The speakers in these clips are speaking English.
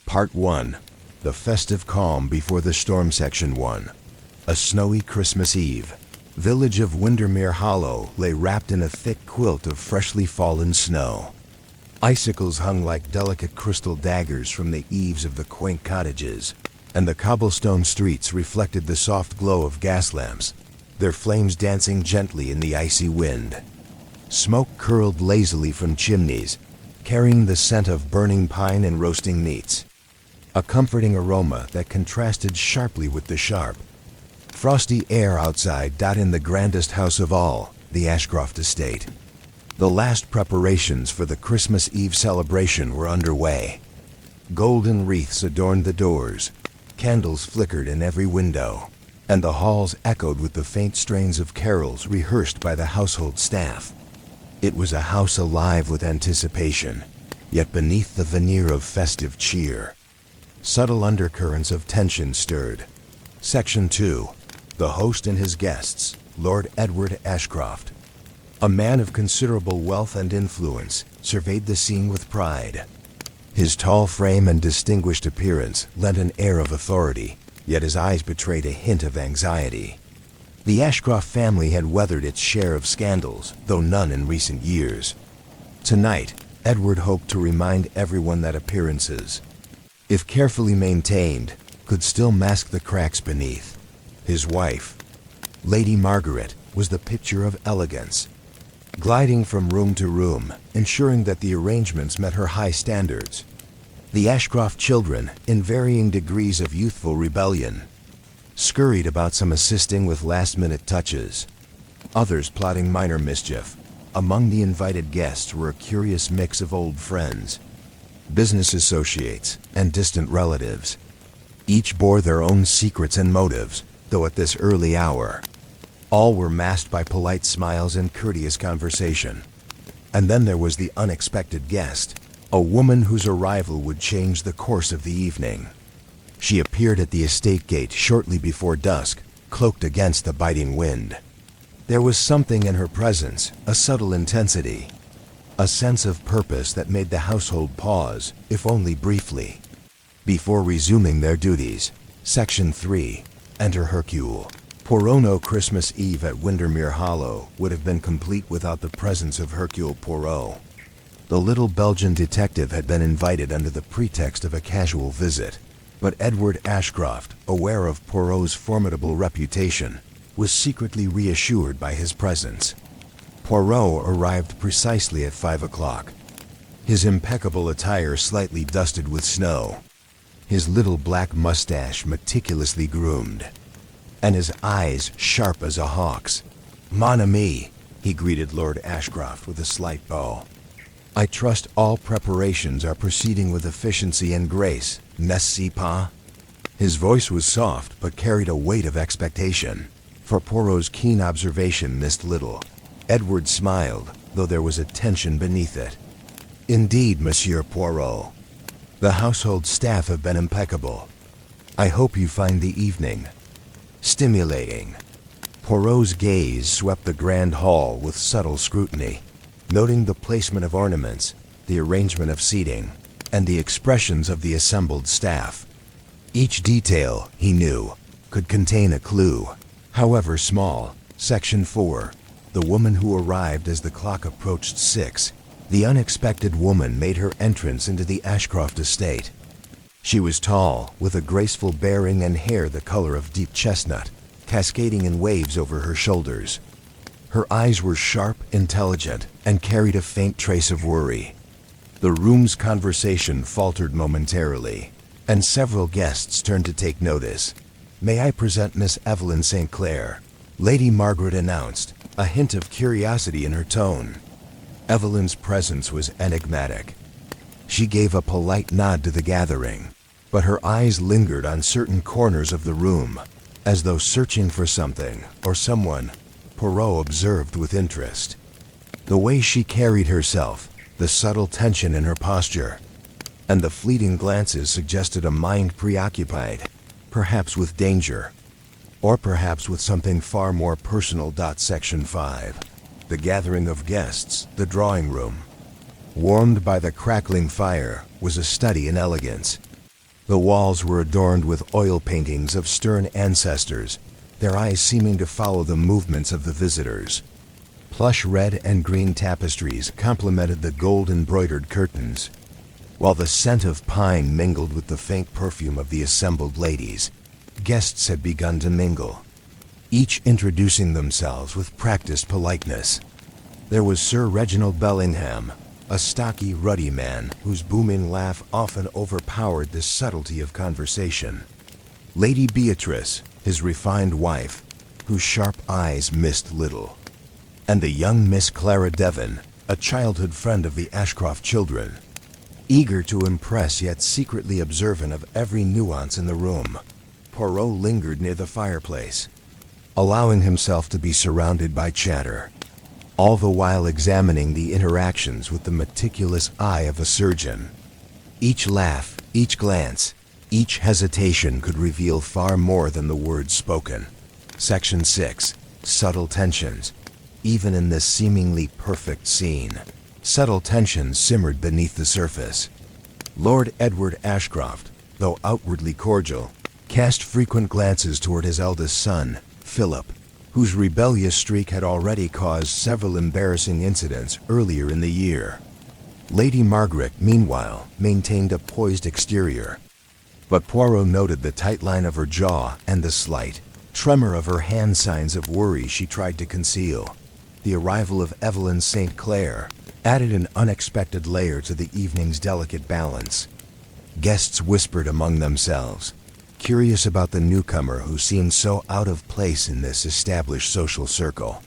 Part 1. The Festive Calm Before the Storm. Section 1. A snowy Christmas Eve. Village of Windermere Hollow lay wrapped in a thick quilt of freshly fallen snow. Icicles hung like delicate crystal daggers from the eaves of the quaint cottages, and the cobblestone streets reflected the soft glow of gas lamps, their flames dancing gently in the icy wind. Smoke curled lazily from chimneys, carrying the scent of burning pine and roasting meats. A comforting aroma that contrasted sharply with the sharp, frosty air outside. In the grandest house of all, the Ashcroft Estate, the last preparations for the Christmas Eve celebration were underway. Golden wreaths adorned the doors, candles flickered in every window, and the halls echoed with the faint strains of carols rehearsed by the household staff. It was a house alive with anticipation, yet beneath the veneer of festive cheer, subtle undercurrents of tension stirred. Section 2. The host and his guests, Lord Edward Ashcroft, a man of considerable wealth and influence, surveyed the scene with pride. His tall frame and distinguished appearance lent an air of authority, yet his eyes betrayed a hint of anxiety. The Ashcroft family had weathered its share of scandals, though none in recent years. Tonight, Edward hoped to remind everyone that appearances, if carefully maintained, could still mask the cracks beneath. His wife, Lady Margaret, was the picture of elegance, gliding from room to room, ensuring that the arrangements met her high standards. The Ashcroft children, in varying degrees of youthful rebellion, scurried about, some assisting with last-minute touches, others plotting minor mischief. Among the invited guests were a curious mix of old friends, business associates, and distant relatives. Each bore their own secrets and motives, though at this early hour, all were masked by polite smiles and courteous conversation. And then there was the unexpected guest, a woman whose arrival would change the course of the evening. She appeared at the estate gate shortly before dusk, cloaked against the biting wind. There was something in her presence, a subtle intensity, a sense of purpose that made the household pause, if only briefly, before resuming their duties. Section 3. Enter Hercule Poirot. No Christmas Eve at Windermere Hollow would have been complete without the presence of Hercule Poirot. The little Belgian detective had been invited under the pretext of a casual visit, but Edward Ashcroft, aware of Poirot's formidable reputation, was secretly reassured by his presence. Poirot arrived precisely at 5 o'clock, his impeccable attire slightly dusted with snow, his little black mustache meticulously groomed, and his eyes sharp as a hawk's. "Mon ami," he greeted Lord Ashcroft with a slight bow. "I trust all preparations are proceeding with efficiency and grace, n'est-ce pas?" His voice was soft but carried a weight of expectation, for Poirot's keen observation missed little. Edward smiled, though there was a tension beneath it. "Indeed, Monsieur Poirot. The household staff have been impeccable. I hope you find the evening stimulating." Poirot's gaze swept the grand hall with subtle scrutiny, noting the placement of ornaments, the arrangement of seating, and the expressions of the assembled staff. Each detail, he knew, could contain a clue, however small. Section 4. The woman who arrived as the clock approached 6. The unexpected woman made her entrance into the Ashcroft estate. She was tall, with a graceful bearing and hair the color of deep chestnut, cascading in waves over her shoulders. Her eyes were sharp, intelligent, and carried a faint trace of worry. The room's conversation faltered momentarily, and several guests turned to take notice. "May I present Miss Evelyn St. Clair?" Lady Margaret announced, a hint of curiosity in her tone. Evelyn's presence was enigmatic. She gave a polite nod to the gathering, but her eyes lingered on certain corners of the room, as though searching for something or someone Poirot observed with interest. The way she carried herself, the subtle tension in her posture, and the fleeting glances suggested a mind preoccupied, perhaps with danger, or perhaps with something far more personal. Section 5. The gathering of guests, the drawing room, warmed by the crackling fire, was a study in elegance. The walls were adorned with oil paintings of stern ancestors, their eyes seeming to follow the movements of the visitors. Plush red and green tapestries complemented the gold-embroidered curtains, while the scent of pine mingled with the faint perfume of the assembled ladies. Guests had begun to mingle, each introducing themselves with practiced politeness. There was Sir Reginald Bellingham, a stocky, ruddy man whose booming laugh often overpowered the subtlety of conversation. Lady Beatrice, his refined wife, whose sharp eyes missed little. And the young Miss Clara Devon, a childhood friend of the Ashcroft children. Eager to impress yet secretly observant of every nuance in the room, Poirot lingered near the fireplace, allowing himself to be surrounded by chatter, all the while examining the interactions with the meticulous eye of a surgeon. Each laugh, each glance, each hesitation could reveal far more than the words spoken. Section 6. Subtle tensions. Even in this seemingly perfect scene, subtle tensions simmered beneath the surface. Lord Edward Ashcroft, though outwardly cordial, cast frequent glances toward his eldest son, Philip, whose rebellious streak had already caused several embarrassing incidents earlier in the year. Lady Margaret, meanwhile, maintained a poised exterior, but Poirot noted the tight line of her jaw and the slight tremor of her hand, signs of worry she tried to conceal. The arrival of Evelyn St. Clair added an unexpected layer to the evening's delicate balance. Guests whispered among themselves, curious about the newcomer who seemed so out of place in this established social circle.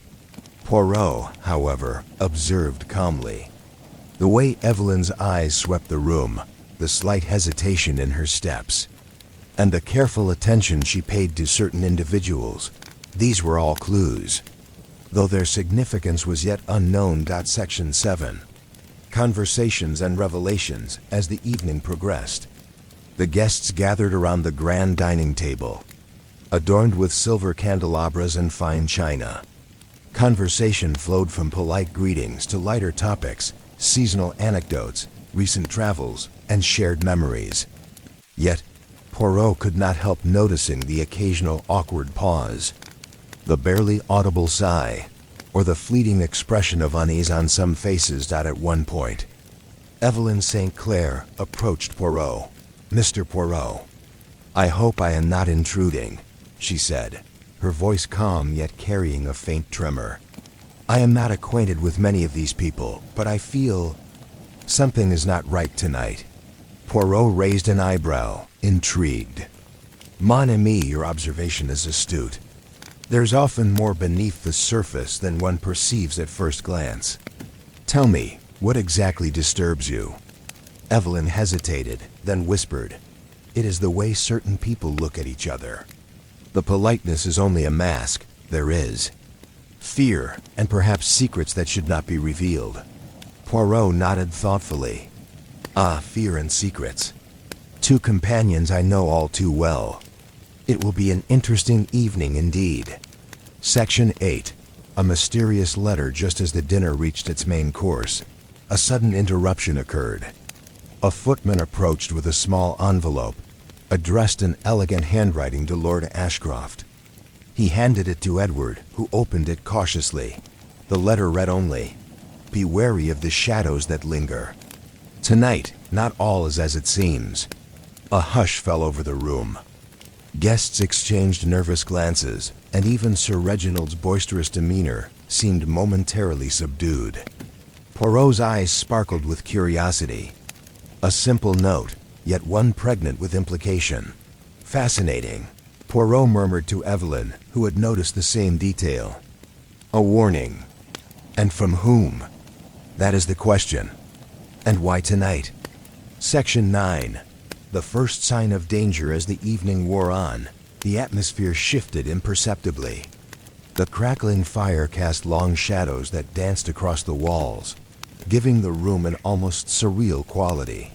Poirot, however, observed calmly. The way Evelyn's eyes swept the room, the slight hesitation in her steps, and the careful attention she paid to certain individuals, these were all clues, though their significance was yet unknown. Section 7. Conversations and revelations. As the evening progressed, the guests gathered around the grand dining table, adorned with silver candelabras and fine china. Conversation flowed from polite greetings to lighter topics, seasonal anecdotes, recent travels, and shared memories. Yet, Poirot could not help noticing the occasional awkward pause, the barely audible sigh, or the fleeting expression of unease on some faces. At one point, Evelyn St. Clair approached Poirot. "Mr. Poirot, I hope I am not intruding," she said, her voice calm yet carrying a faint tremor. "I am not acquainted with many of these people, but I feel something is not right tonight." Poirot raised an eyebrow, intrigued. "Mon ami, your observation is astute. There's often more beneath the surface than one perceives at first glance. Tell me, what exactly disturbs you?" Evelyn hesitated, then whispered, "It is the way certain people look at each other. The politeness is only a mask. There is fear, and perhaps secrets that should not be revealed." Poirot nodded thoughtfully. "Ah, fear and secrets. Two companions I know all too well. It will be an interesting evening indeed." Section 8. A mysterious letter. Just as the dinner reached its main course, a sudden interruption occurred. A footman approached with a small envelope, addressed in elegant handwriting to Lord Ashcroft. He handed it to Edward, who opened it cautiously. The letter read only, "Be wary of the shadows that linger. Tonight, not all is as it seems." A hush fell over the room. Guests exchanged nervous glances, and even Sir Reginald's boisterous demeanor seemed momentarily subdued. Poirot's eyes sparkled with curiosity. A simple note, yet one pregnant with implication. "Fascinating," Poirot murmured to Evelyn, who had noticed the same detail. "A warning. And from whom? That is the question. And why tonight?" Section 9. The first sign of danger. As the evening wore on, the atmosphere shifted imperceptibly. The crackling fire cast long shadows that danced across the walls, giving the room an almost surreal quality.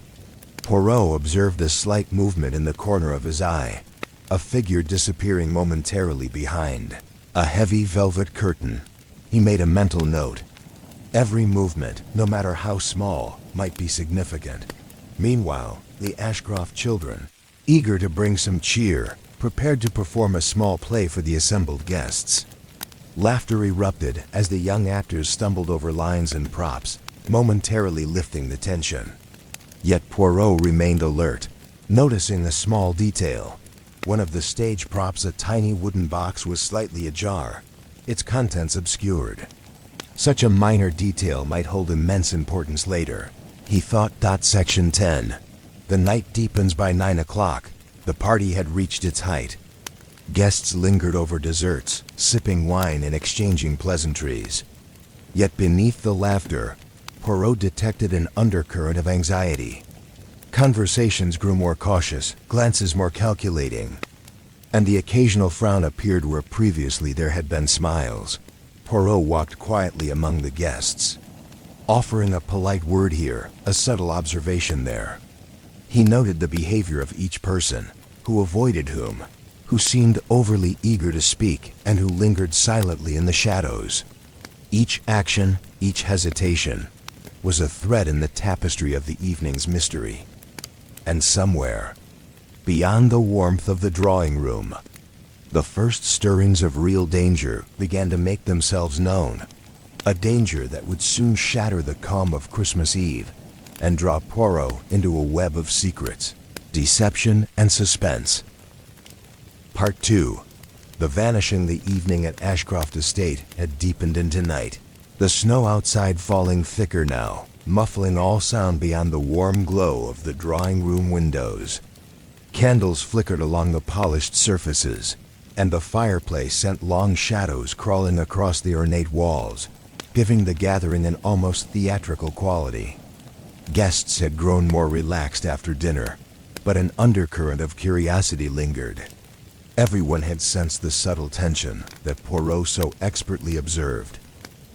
Poirot observed a slight movement in the corner of his eye, a figure disappearing momentarily behind a heavy velvet curtain. He made a mental note. Every movement, no matter how small, might be significant. Meanwhile, the Ashcroft children, eager to bring some cheer, prepared to perform a small play for the assembled guests. Laughter erupted as the young actors stumbled over lines and props, momentarily lifting the tension. Yet Poirot remained alert, noticing a small detail. One of the stage props, a tiny wooden box, was slightly ajar, its contents obscured. Such a minor detail might hold immense importance later, he thought. Section 10. The night deepens by 9 o'clock. The party had reached its height. Guests lingered over desserts, sipping wine and exchanging pleasantries. Yet beneath the laughter, Poirot detected an undercurrent of anxiety. Conversations grew more cautious, glances more calculating, and the occasional frown appeared where previously there had been smiles. Poirot walked quietly among the guests, offering a polite word here, a subtle observation there. He noted the behavior of each person, who avoided whom, who seemed overly eager to speak, and who lingered silently in the shadows. Each action, each hesitation, was a thread in the tapestry of the evening's mystery. And somewhere, beyond the warmth of the drawing room, the first stirrings of real danger began to make themselves known. A danger that would soon shatter the calm of Christmas Eve and draw Poirot into a web of secrets, deception, and suspense. Part 2. The vanishing. The evening at Ashcroft Estate had deepened into night. The snow outside falling thicker now, muffling all sound beyond the warm glow of the drawing room windows. Candles flickered along the polished surfaces, and the fireplace sent long shadows crawling across the ornate walls, giving the gathering an almost theatrical quality. Guests had grown more relaxed after dinner, but an undercurrent of curiosity lingered. Everyone had sensed the subtle tension that Poirot so expertly observed.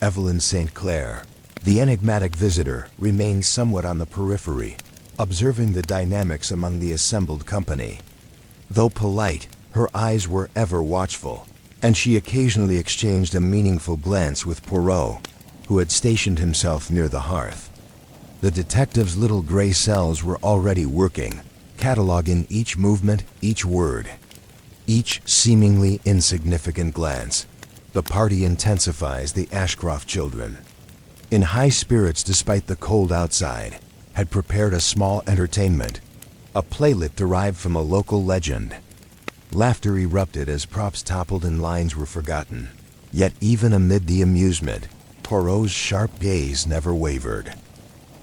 Evelyn St. Clair, the enigmatic visitor, remained somewhat on the periphery, observing the dynamics among the assembled company. Though polite, her eyes were ever watchful, and she occasionally exchanged a meaningful glance with Poirot, who had stationed himself near the hearth. The detective's little gray cells were already working, cataloging each movement, each word, each seemingly insignificant glance. The party intensifies. The Ashcroft children, in high spirits despite the cold outside, had prepared a small entertainment, a playlet derived from a local legend. Laughter erupted as props toppled and lines were forgotten. Yet even amid the amusement, Poirot's sharp gaze never wavered.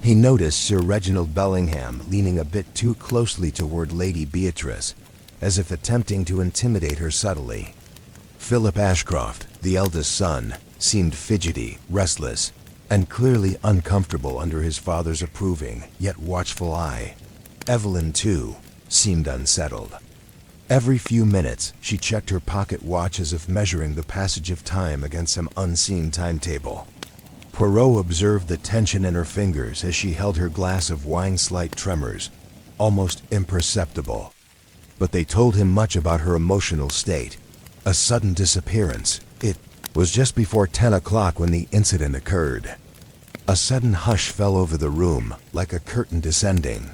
He noticed Sir Reginald Bellingham leaning a bit too closely toward Lady Beatrice, as if attempting to intimidate her subtly. Philip Ashcroft, the eldest son, seemed fidgety, restless, and clearly uncomfortable under his father's approving yet watchful eye. Evelyn, too, seemed unsettled. Every few minutes, she checked her pocket watch as if measuring the passage of time against some unseen timetable. Poirot observed the tension in her fingers as she held her glass of wine, slight tremors, almost imperceptible. But they told him much about her emotional state. A sudden disappearance. It was just before 10 o'clock when the incident occurred. A sudden hush fell over the room, like a curtain descending.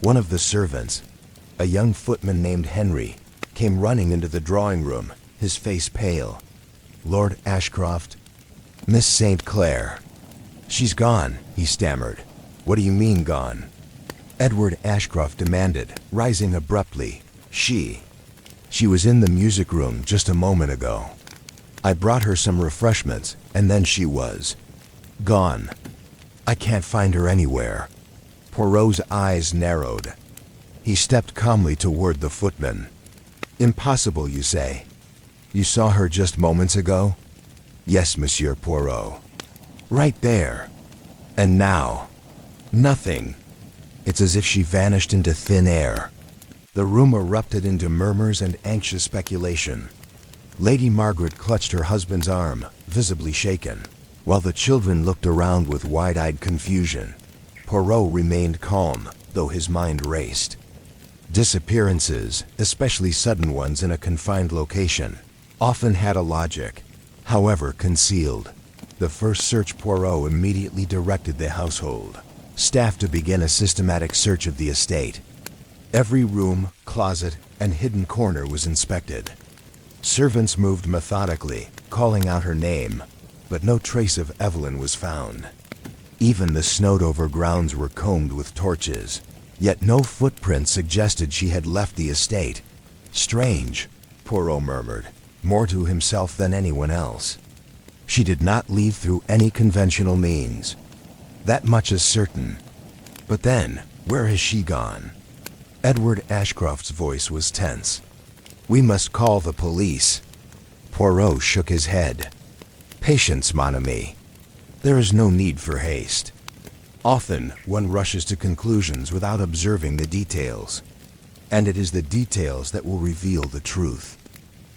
One of the servants, a young footman named Henry, came running into the drawing room, his face pale. "Lord Ashcroft, Miss St. Clair." "She's gone," he stammered. "What do you mean, gone?" Edward Ashcroft demanded, rising abruptly. She was in the music room just a moment ago. I brought her some refreshments, and then she was gone. I can't find her anywhere." Poirot's eyes narrowed. He stepped calmly toward the footman. "Impossible, you say? You saw her just moments ago?" "Yes, Monsieur Poirot. Right there. And now, nothing. It's as if she vanished into thin air." The room erupted into murmurs and anxious speculation. Lady Margaret clutched her husband's arm, visibly shaken, while the children looked around with wide-eyed confusion. Poirot remained calm, though his mind raced. Disappearances, especially sudden ones in a confined location, often had a logic, however concealed. The first search, Poirot immediately directed the household staff to begin a systematic search of the estate. Every room, closet, closet, and hidden corner was inspected. Servants moved methodically, calling out her name, but no trace of Evelyn was found. Even the snowed-over grounds were combed with torches, yet no footprints suggested she had left the estate. Strange, Poirot murmured, more to himself than anyone else. She did not leave through any conventional means. That much is certain. But then, where has she gone? Edward Ashcroft's voice was tense. We must call the police. Poirot shook his head. Patience, mon ami. There is no need for haste. Often, one rushes to conclusions without observing the details. And it is the details that will reveal the truth.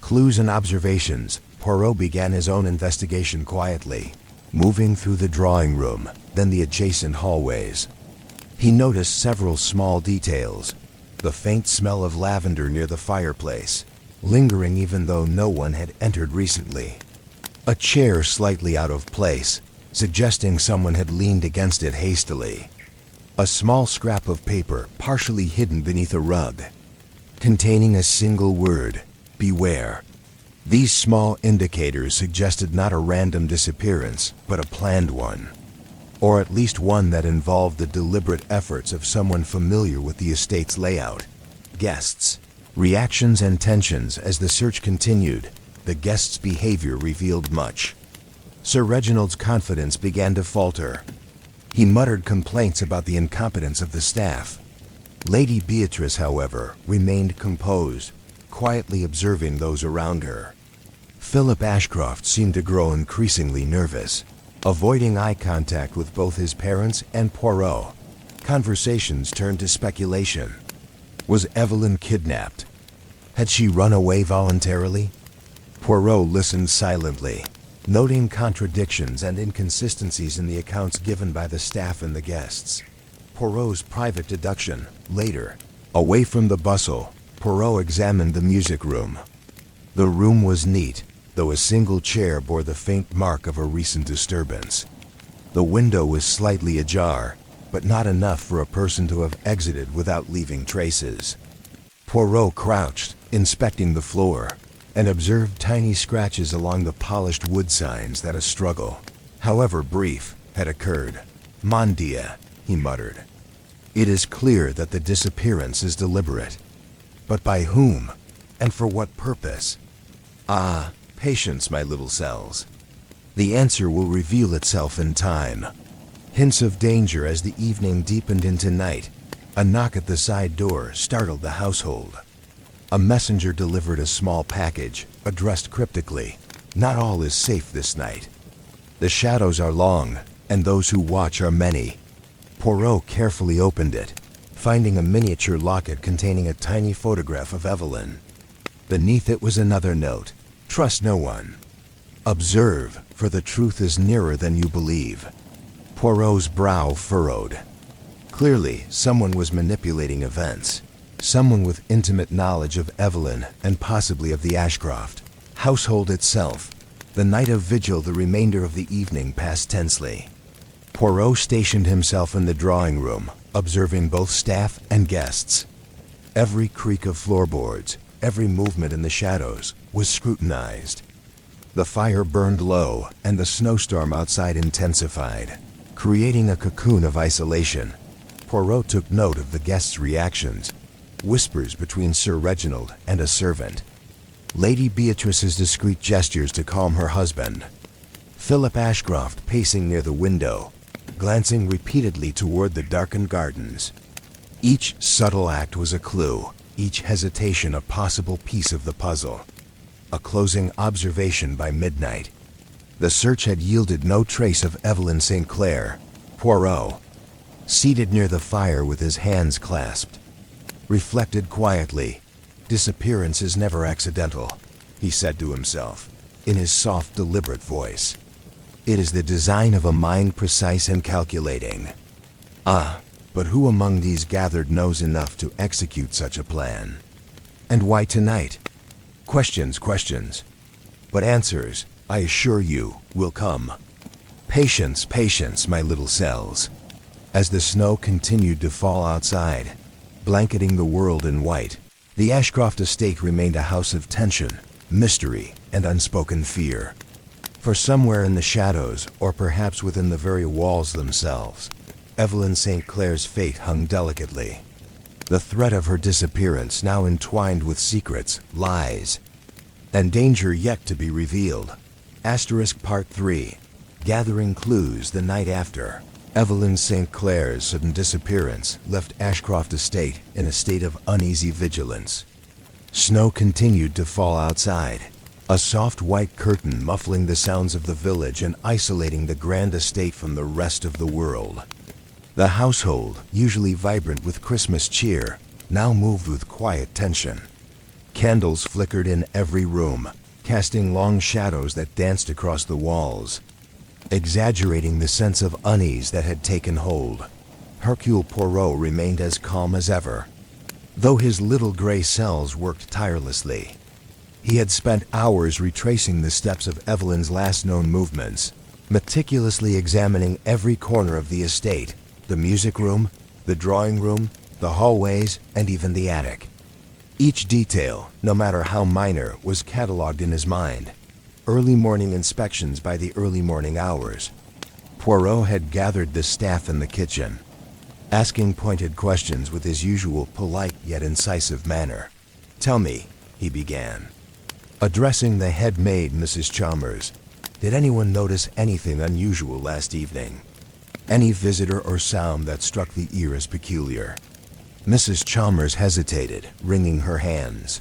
Clues and observations, Poirot began his own investigation quietly, moving through the drawing room, then the adjacent hallways. He noticed several small details. The faint smell of lavender near the fireplace, lingering even though no one had entered recently. A chair slightly out of place, suggesting someone had leaned against it hastily. A small scrap of paper partially hidden beneath a rug, containing a single word, beware. These small indicators suggested not a random disappearance, but a planned one. Or at least one that involved the deliberate efforts of someone familiar with the estate's layout. Guests. Reactions and tensions as the search continued. The guests' behavior revealed much. Sir Reginald's confidence began to falter. He muttered complaints about the incompetence of the staff. Lady Beatrice, however, remained composed, quietly observing those around her. Philip Ashcroft seemed to grow increasingly nervous, avoiding eye contact with both his parents and Poirot. Conversations turned to speculation. Was Evelyn kidnapped? Had she run away voluntarily? Poirot listened silently, noting contradictions and inconsistencies in the accounts given by the staff and the guests. Poirot's private deduction, later. Away from the bustle, Poirot examined the music room. The room was neat, though a single chair bore the faint mark of a recent disturbance. The window was slightly ajar, but not enough for a person to have exited without leaving traces. Poirot crouched, inspecting the floor, and observed tiny scratches along the polished wood signs that a struggle, however brief, had occurred. Mon Dieu, he muttered. It is clear that the disappearance is deliberate. But by whom? And for what purpose? Ah, patience, my little cells. The answer will reveal itself in time. Hints of danger as the evening deepened into night. A knock at the side door startled the household. A messenger delivered a small package, addressed cryptically. Not all is safe this night. The shadows are long, and those who watch are many. Poirot carefully opened it, finding a miniature locket containing a tiny photograph of Evelyn. Beneath it was another note. Trust no one. Observe, for the truth is nearer than you believe. Poirot's brow furrowed. Clearly, someone was manipulating events. Someone with intimate knowledge of Evelyn and possibly of the Ashcroft household itself. The night of vigil, the remainder of the evening passed tensely. Poirot stationed himself in the drawing room, observing both staff and guests. Every creak of floorboards, every movement in the shadows, was scrutinized. The fire burned low, and the snowstorm outside intensified, creating a cocoon of isolation. Poirot took note of the guests' reactions. Whispers between Sir Reginald and a servant. Lady Beatrice's discreet gestures to calm her husband. Philip Ashcroft pacing near the window, glancing repeatedly toward the darkened gardens. Each subtle act was a clue, each hesitation a possible piece of the puzzle. A closing observation by midnight. The search had yielded no trace of Evelyn St. Clair. Poirot, seated near the fire with his hands clasped, reflected quietly. Disappearance is never accidental, he said to himself, in his soft, deliberate voice. It is the design of a mind precise and calculating. Ah, but who among these gathered knows enough to execute such a plan? And why tonight? Questions, questions. But answers, I assure you, will come. Patience, patience, my little cells. As the snow continued to fall outside, blanketing the world in white, The Ashcroft Estate remained a house of tension, mystery, and unspoken fear. For somewhere in the shadows, or perhaps within the very walls themselves, Evelyn St. Clair's fate hung delicately. The threat of her disappearance now entwined with secrets, lies, and danger yet to be revealed. Asterisk Part 3. Gathering clues the night after. Evelyn St. Clair's sudden disappearance left Ashcroft Estate in a state of uneasy vigilance. Snow continued to fall outside, a soft white curtain muffling the sounds of the village and isolating the grand estate from the rest of the world. The household, usually vibrant with Christmas cheer, now moved with quiet tension. Candles flickered in every room, casting long shadows that danced across the walls, exaggerating the sense of unease that had taken hold. Hercule Poirot remained as calm as ever, though his little gray cells worked tirelessly. He had spent hours retracing the steps of Evelyn's last known movements, meticulously examining every corner of the estate, the music room, the drawing room, the hallways, and even the attic. Each detail, no matter how minor, was catalogued in his mind. Early morning inspections by the early morning hours. Poirot had gathered the staff in the kitchen, asking pointed questions with his usual polite yet incisive manner. "Tell me," he began, addressing the head maid, Mrs. Chalmers, "did anyone notice anything unusual last evening? Any visitor or sound that struck the ear as peculiar?" Mrs. Chalmers hesitated, wringing her hands.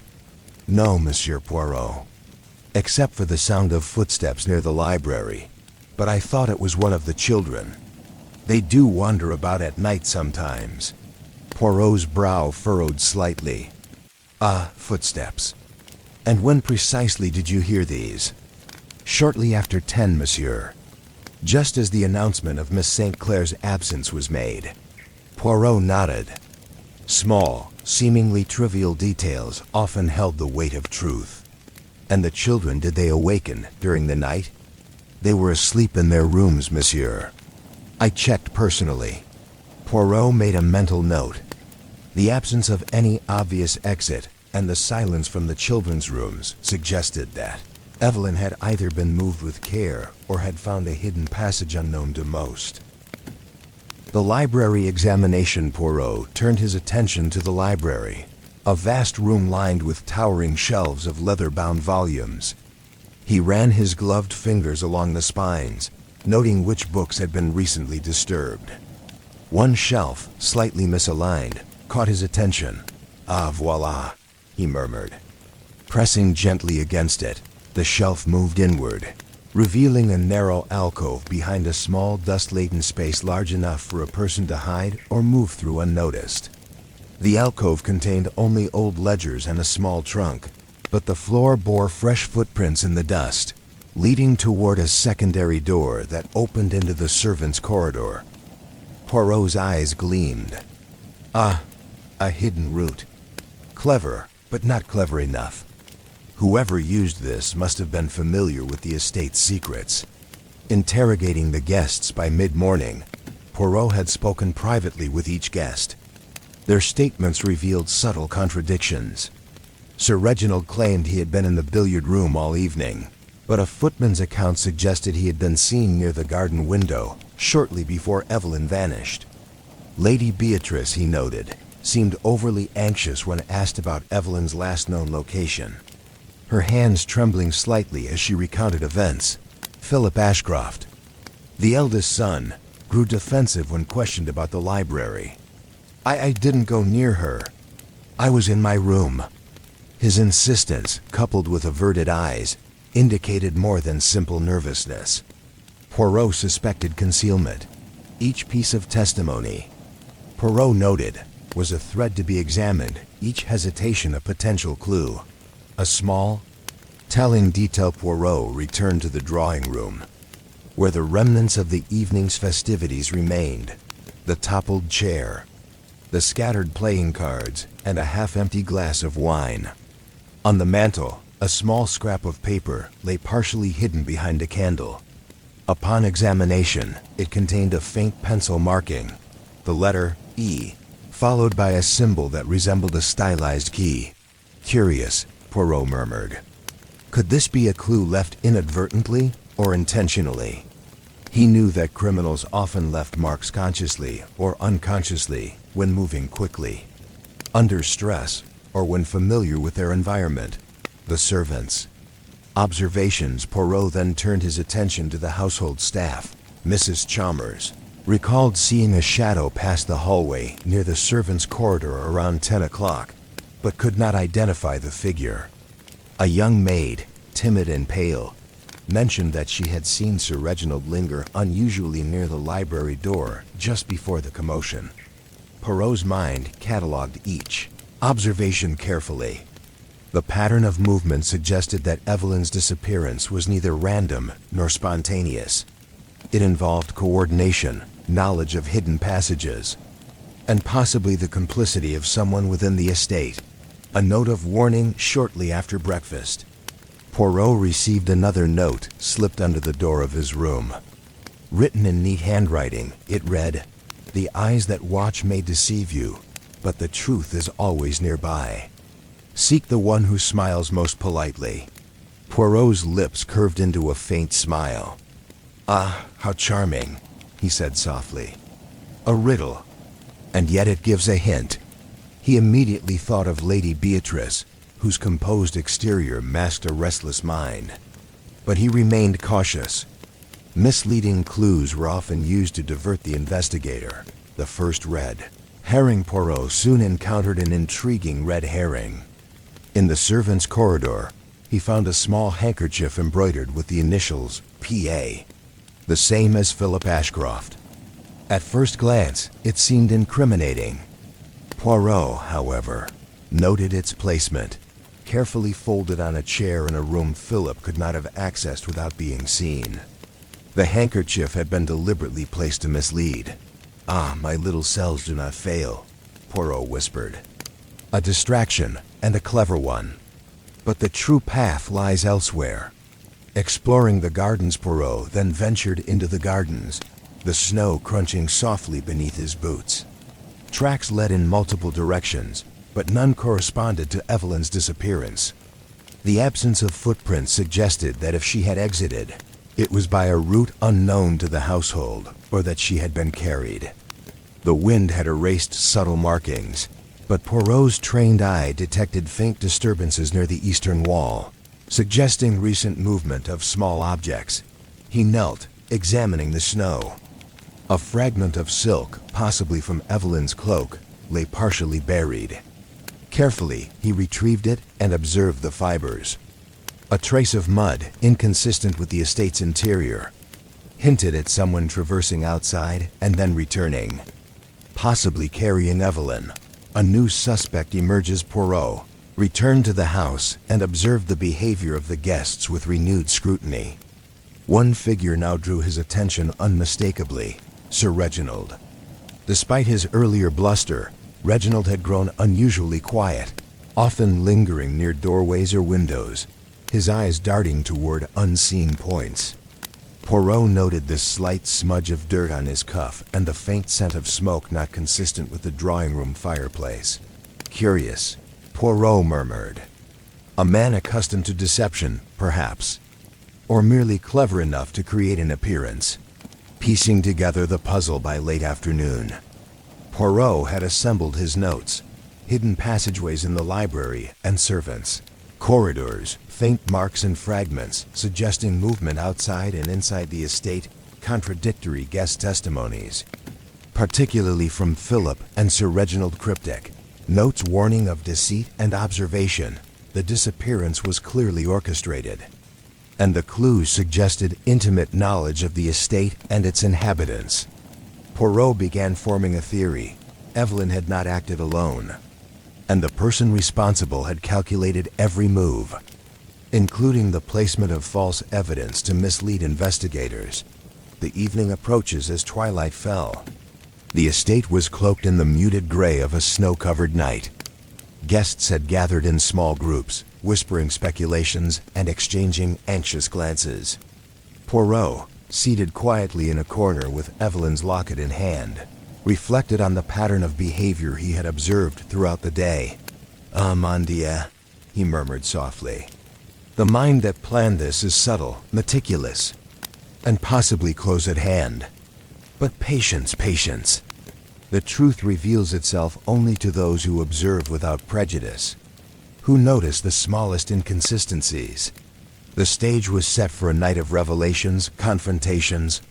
"No, Monsieur Poirot, except for the sound of footsteps near the library, but I thought it was one of the children. They do wander about at night sometimes." Poirot's brow furrowed slightly. "Ah, footsteps. And when precisely did you hear these?" "Shortly after 10, monsieur, just as the announcement of Miss St. Clair's absence was made." Poirot nodded. Small, seemingly trivial details often held the weight of truth. "And the children, did they awaken during the night?" "They were asleep in their rooms, monsieur. I checked personally." Poirot made a mental note. The absence of any obvious exit and the silence from the children's rooms suggested that Evelyn had either been moved with care or had found a hidden passage unknown to most. The library examination. Poirot turned his attention to the library, a vast room lined with towering shelves of leather-bound volumes. He ran his gloved fingers along the spines, noting which books had been recently disturbed. One shelf, slightly misaligned, caught his attention. "Ah, voila," he murmured. Pressing gently against it, the shelf moved inward, revealing a narrow alcove behind a small, dust-laden space large enough for a person to hide or move through unnoticed. The alcove contained only old ledgers and a small trunk, but the floor bore fresh footprints in the dust, leading toward a secondary door that opened into the servants' corridor. Poirot's eyes gleamed. "Ah, a hidden route. Clever, but not clever enough. Whoever used this must have been familiar with the estate's secrets." Interrogating the guests by mid-morning, Poirot had spoken privately with each guest. Their statements revealed subtle contradictions. Sir Reginald claimed he had been in the billiard room all evening, but a footman's account suggested he had been seen near the garden window shortly before Evelyn vanished. Lady Beatrice, he noted, seemed overly anxious when asked about Evelyn's last known location, her hands trembling slightly as she recounted events. Philip Ashcroft, the eldest son, grew defensive when questioned about the library. I didn't go near her. I was in my room." His insistence, coupled with averted eyes, indicated more than simple nervousness. Poirot suspected concealment. Each piece of testimony, Poirot noted, was a thread to be examined, each hesitation a potential clue. A small, telling detail. Poirot returned to the drawing room, where the remnants of the evening's festivities remained. The toppled chair, the scattered playing cards, and a half-empty glass of wine. On the mantel, a small scrap of paper lay partially hidden behind a candle. Upon examination, it contained a faint pencil marking, the letter E, followed by a symbol that resembled a stylized key. Curious, Poirot murmured. Could this be a clue left inadvertently or intentionally? He knew that criminals often left marks consciously or unconsciously when moving quickly, under stress, or when familiar with their environment. The servants. Observations. Poirot then turned his attention to the household staff. Mrs. Chalmers recalled seeing a shadow pass the hallway near the servants' corridor around 10 o'clock, but could not identify the figure. A young maid, timid and pale, mentioned that she had seen Sir Reginald linger unusually near the library door just before the commotion. Poirot's mind catalogued each observation carefully. The pattern of movement suggested that Evelyn's disappearance was neither random nor spontaneous. It involved coordination, knowledge of hidden passages, and possibly the complicity of someone within the estate. A note of warning shortly after breakfast. Poirot received another note slipped under the door of his room. Written in neat handwriting, it read, "The eyes that watch may deceive you, but the truth is always nearby. Seek the one who smiles most politely." Poirot's lips curved into a faint smile. "Ah, how charming," he said softly. "A riddle, and yet it gives a hint." He immediately thought of Lady Beatrice, whose composed exterior masked a restless mind. But he remained cautious. Misleading clues were often used to divert the investigator. The first red herring. Poirot soon encountered an intriguing red herring. In the servants' corridor, he found a small handkerchief embroidered with the initials P.A., the same as Philip Ashcroft. At first glance, it seemed incriminating. Poirot, however, noted its placement, carefully folded on a chair in a room Philip could not have accessed without being seen. The handkerchief had been deliberately placed to mislead. "Ah, my little cells do not fail," Poirot whispered. "A distraction, and a clever one. But the true path lies elsewhere." Exploring the gardens, Poirot then ventured into the gardens, the snow crunching softly beneath his boots. Tracks led in multiple directions, but none corresponded to Evelyn's disappearance. The absence of footprints suggested that if she had exited, it was by a route unknown to the household, or that she had been carried. The wind had erased subtle markings, but Poirot's trained eye detected faint disturbances near the eastern wall, suggesting recent movement of small objects. He knelt, examining the snow. A fragment of silk, possibly from Evelyn's cloak, lay partially buried. Carefully, he retrieved it and observed the fibers. A trace of mud, inconsistent with the estate's interior, hinted at someone traversing outside and then returning, possibly carrying Evelyn. A new suspect emerges. Poirot returned to the house and observed the behavior of the guests with renewed scrutiny. One figure now drew his attention unmistakably: Sir Reginald. Despite his earlier bluster, Reginald had grown unusually quiet, often lingering near doorways or windows, his eyes darting toward unseen points. Poirot noted this slight smudge of dirt on his cuff and the faint scent of smoke not consistent with the drawing-room fireplace. "Curious," Poirot murmured. "A man accustomed to deception, perhaps, or merely clever enough to create an appearance." Piecing together the puzzle by late afternoon, Poirot had assembled his notes: hidden passageways in the library and servants' corridors, faint marks and fragments suggesting movement outside and inside the estate, contradictory guest testimonies, particularly from Philip and Sir Reginald cryptic, notes warning of deceit and observation. The disappearance was clearly orchestrated, and the clues suggested intimate knowledge of the estate and its inhabitants. Poirot began forming a theory. Evelyn had not acted alone, and the person responsible had calculated every move, including the placement of false evidence to mislead investigators. The evening approaches as twilight fell. The estate was cloaked in the muted gray of a snow-covered night. Guests had gathered in small groups, whispering speculations and exchanging anxious glances. Poirot, seated quietly in a corner with Evelyn's locket in hand, reflected on the pattern of behavior he had observed throughout the day. "Ah, mon Dieu," he murmured softly. "The mind that planned this is subtle, meticulous, and possibly close at hand. But patience, patience. The truth reveals itself only to those who observe without prejudice, who notice the smallest inconsistencies." The stage was set for a night of revelations, confrontations,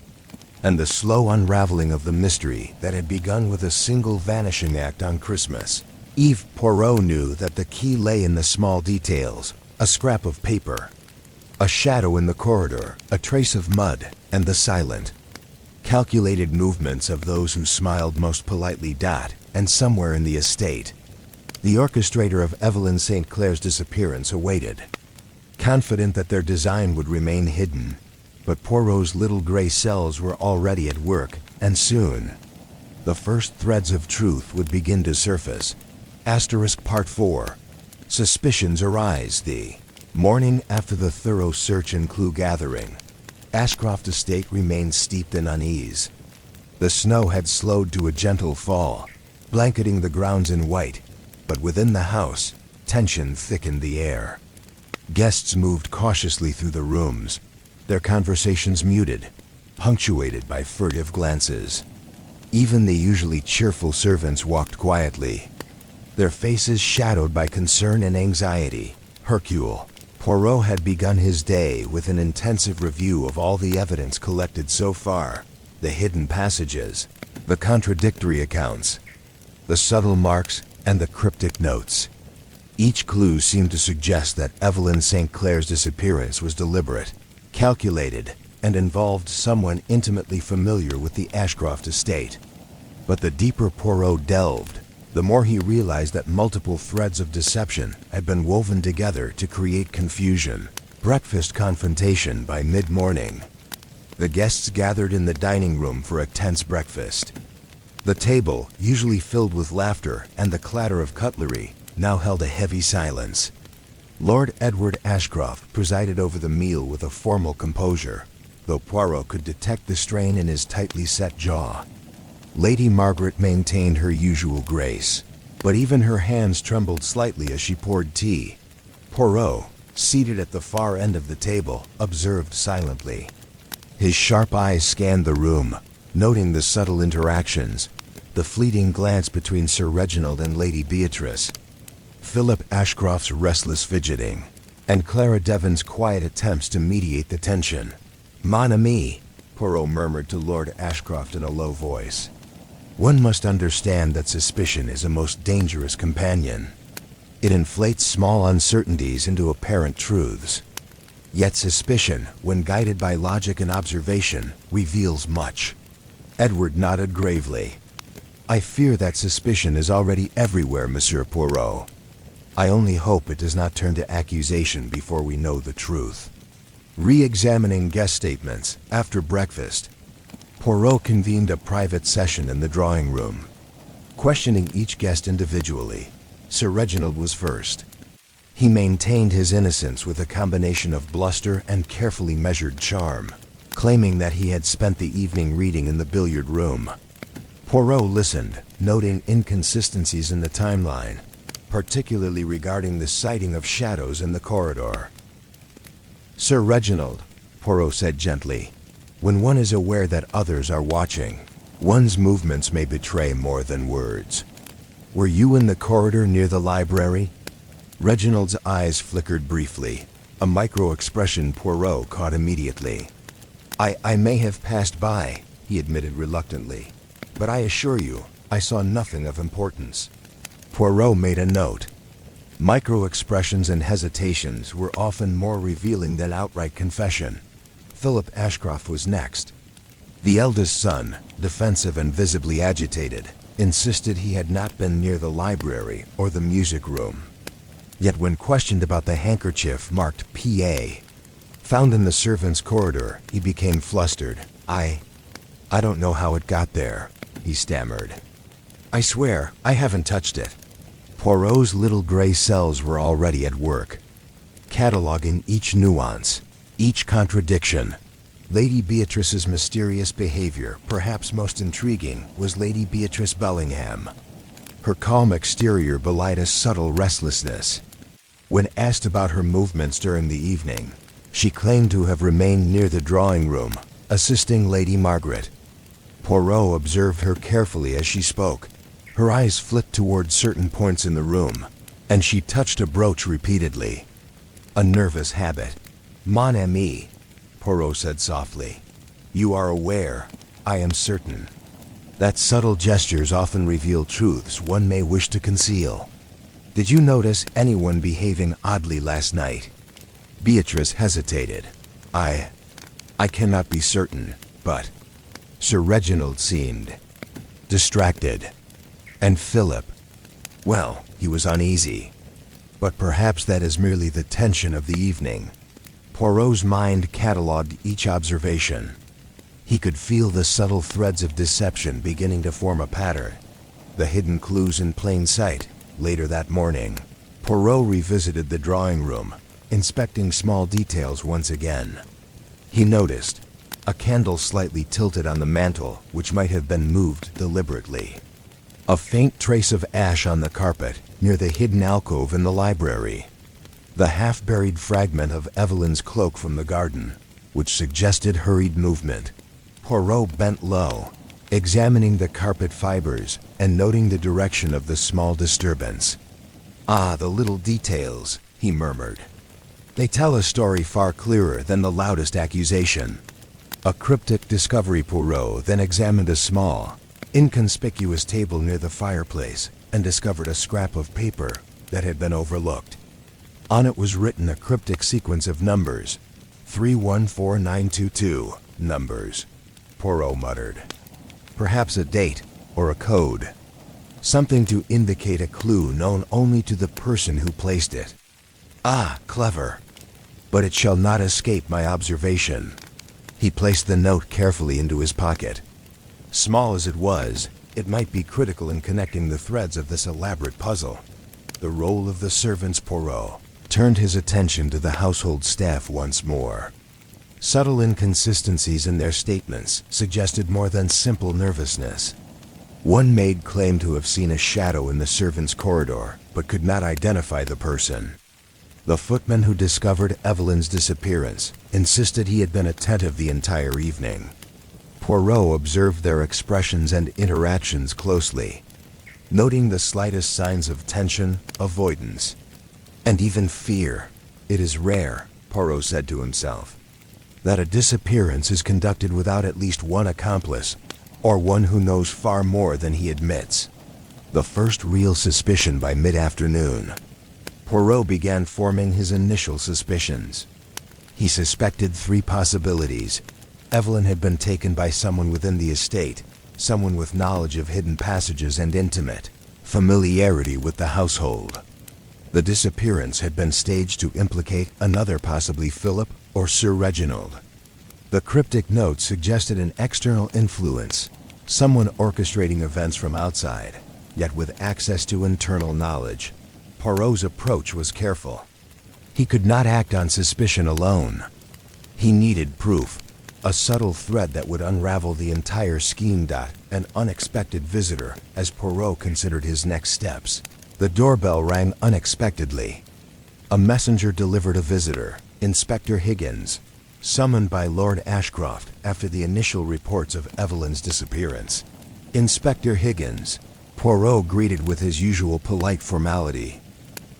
and the slow unraveling of the mystery that had begun with a single vanishing act on Christmas Eve. Poirot knew that the key lay in the small details: a scrap of paper, a shadow in the corridor, a trace of mud, and the silent, calculated movements of those who smiled most politely. And somewhere in the estate, the orchestrator of Evelyn St. Clair's disappearance awaited, confident that their design would remain hidden. But Poirot's little gray cells were already at work, and soon the first threads of truth would begin to surface. Part 4. Suspicions arise. The morning after the thorough search and clue gathering, Ashcroft Estate remained steeped in unease. The snow had slowed to a gentle fall, blanketing the grounds in white, but within the house, tension thickened the air. Guests moved cautiously through the rooms, their conversations muted, punctuated by furtive glances. Even the usually cheerful servants walked quietly, their faces shadowed by concern and anxiety. Hercule Poirot had begun his day with an intensive review of all the evidence collected so far: the hidden passages, the contradictory accounts, the subtle marks, and the cryptic notes. Each clue seemed to suggest that Evelyn St. Clair's disappearance was deliberate, calculated, and involved someone intimately familiar with the Ashcroft estate. But the deeper Poirot delved, the more he realized that multiple threads of deception had been woven together to create confusion. Breakfast confrontation. By mid-morning, the guests gathered in the dining room for a tense breakfast. The table, usually filled with laughter and the clatter of cutlery, now held a heavy silence. Lord Edward Ashcroft presided over the meal with a formal composure, though Poirot could detect the strain in his tightly set jaw. Lady Margaret maintained her usual grace, but even her hands trembled slightly as she poured tea. Poirot, seated at the far end of the table, observed silently. His sharp eyes scanned the room, noting the subtle interactions, the fleeting glance between Sir Reginald and Lady Beatrice, Philip Ashcroft's restless fidgeting, and Clara Devon's quiet attempts to mediate the tension. "Mon ami," Poirot murmured to Lord Ashcroft in a low voice. "One must understand that suspicion is a most dangerous companion. It inflates small uncertainties into apparent truths. Yet suspicion, when guided by logic and observation, reveals much." Edward nodded gravely. "I fear that suspicion is already everywhere, Monsieur Poirot. I only hope it does not turn to accusation before we know the truth." Re-examining guest statements, after breakfast, Poirot convened a private session in the drawing room, questioning each guest individually. Sir Reginald was first. He maintained his innocence with a combination of bluster and carefully measured charm, claiming that he had spent the evening reading in the billiard room. Poirot listened, noting inconsistencies in the timeline, particularly regarding the sighting of shadows in the corridor. "Sir Reginald," Poirot said gently, "when one is aware that others are watching, one's movements may betray more than words. Were you in the corridor near the library?" Reginald's eyes flickered briefly, a micro-expression Poirot caught immediately. I may have passed by," he admitted reluctantly, "but I assure you, I saw nothing of importance." Poirot made a note. Micro-expressions and hesitations were often more revealing than outright confession. Philip Ashcroft was next. The eldest son, defensive and visibly agitated, insisted he had not been near the library or the music room. Yet when questioned about the handkerchief marked P.A., found in the servants' corridor, he became flustered. I don't know how it got there," he stammered. "I swear, I haven't touched it." Poirot's little gray cells were already at work, cataloging each nuance, each contradiction. Lady Beatrice's mysterious behavior, perhaps most intriguing, was Lady Beatrice Bellingham. Her calm exterior belied a subtle restlessness. When asked about her movements during the evening, she claimed to have remained near the drawing room, assisting Lady Margaret. Poirot observed her carefully as she spoke. Her eyes flicked toward certain points in the room, and she touched a brooch repeatedly. A nervous habit. Mon ami, Poirot said softly. You are aware, I am certain, that subtle gestures often reveal truths one may wish to conceal. Did you notice anyone behaving oddly last night? Beatrice hesitated. I cannot be certain, but Sir Reginald seemed distracted. And Philip, well, he was uneasy. But perhaps that is merely the tension of the evening. Poirot's mind catalogued each observation. He could feel the subtle threads of deception beginning to form a pattern, the hidden clues in plain sight. Later that morning, Poirot revisited the drawing room, inspecting small details once again. He noticed a candle slightly tilted on the mantel, which might have been moved deliberately. A faint trace of ash on the carpet near the hidden alcove in the library. The half-buried fragment of Evelyn's cloak from the garden, which suggested hurried movement. Poirot bent low, examining the carpet fibers and noting the direction of the small disturbance. Ah, the little details, he murmured. They tell a story far clearer than the loudest accusation. A cryptic discovery. Poirot then examined a small, inconspicuous table near the fireplace and discovered a scrap of paper that had been overlooked. On it was written a cryptic sequence of numbers. 314922 numbers, Poirot muttered. Perhaps a date or a code. Something to indicate a clue known only to the person who placed it. Ah, clever. But it shall not escape my observation. He placed the note carefully into his pocket. Small as it was, it might be critical in connecting the threads of this elaborate puzzle. The role of the servants. Poirot turned his attention to the household staff once more. Subtle inconsistencies in their statements suggested more than simple nervousness. One maid claimed to have seen a shadow in the servants' corridor, but could not identify the person. The footman who discovered Evelyn's disappearance insisted he had been attentive the entire evening. Poirot observed their expressions and interactions closely, noting the slightest signs of tension, avoidance, and even fear. It is rare, Poirot said to himself, that a disappearance is conducted without at least one accomplice, or one who knows far more than he admits. The first real suspicion. By mid-afternoon, Poirot began forming his initial suspicions. He suspected three possibilities. Evelyn had been taken by someone within the estate, someone with knowledge of hidden passages and intimate familiarity with the household. The disappearance had been staged to implicate another, possibly Philip or Sir Reginald. The cryptic note suggested an external influence, someone orchestrating events from outside, yet with access to internal knowledge. Poirot's approach was careful. He could not act on suspicion alone. He needed proof, a subtle thread that would unravel the entire scheme. An unexpected visitor, as Poirot considered his next steps. The doorbell rang unexpectedly. A messenger delivered a visitor, Inspector Higgins, summoned by Lord Ashcroft after the initial reports of Evelyn's disappearance. Inspector Higgins, Poirot greeted with his usual polite formality.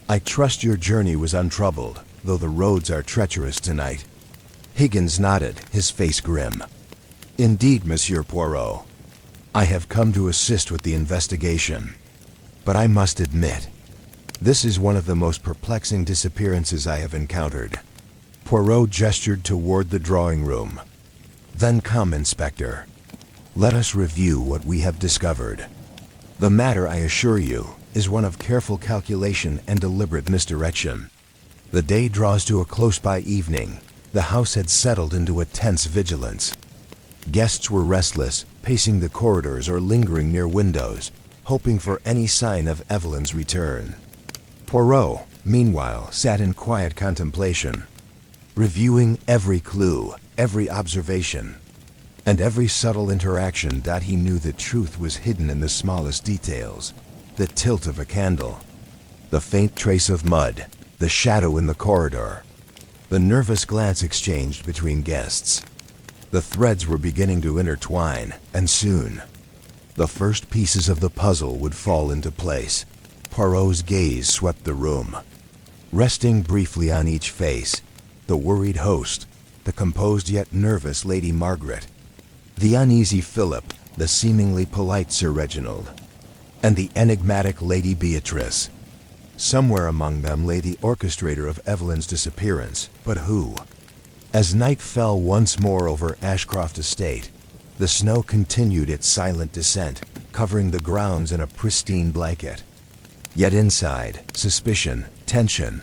I trust your journey was untroubled, though the roads are treacherous tonight. Higgins nodded, his face grim. Indeed, Monsieur Poirot. I have come to assist with the investigation. But I must admit, this is one of the most perplexing disappearances I have encountered. Poirot gestured toward the drawing room. Then come, Inspector. Let us review what we have discovered. The matter, I assure you, is one of careful calculation and deliberate misdirection. The day draws to a close. By evening, the house had settled into a tense vigilance. Guests were restless, pacing the corridors or lingering near windows, hoping for any sign of Evelyn's return. Poirot, meanwhile, sat in quiet contemplation, reviewing every clue, every observation, and every subtle interaction. He knew the truth was hidden in the smallest details. The tilt of a candle, the faint trace of mud, The shadow in the corridor. The nervous glance exchanged between guests. The threads were beginning to intertwine, and soon, the first pieces of the puzzle would fall into place. Poirot's gaze swept the room, resting briefly on each face: the worried host, the composed yet nervous Lady Margaret, the uneasy Philip, the seemingly polite Sir Reginald, and the enigmatic Lady Beatrice. Somewhere among them lay the orchestrator of Evelyn's disappearance, but who? As night fell once more over Ashcroft Estate, the snow continued its silent descent, covering the grounds in a pristine blanket. Yet inside, suspicion, tension,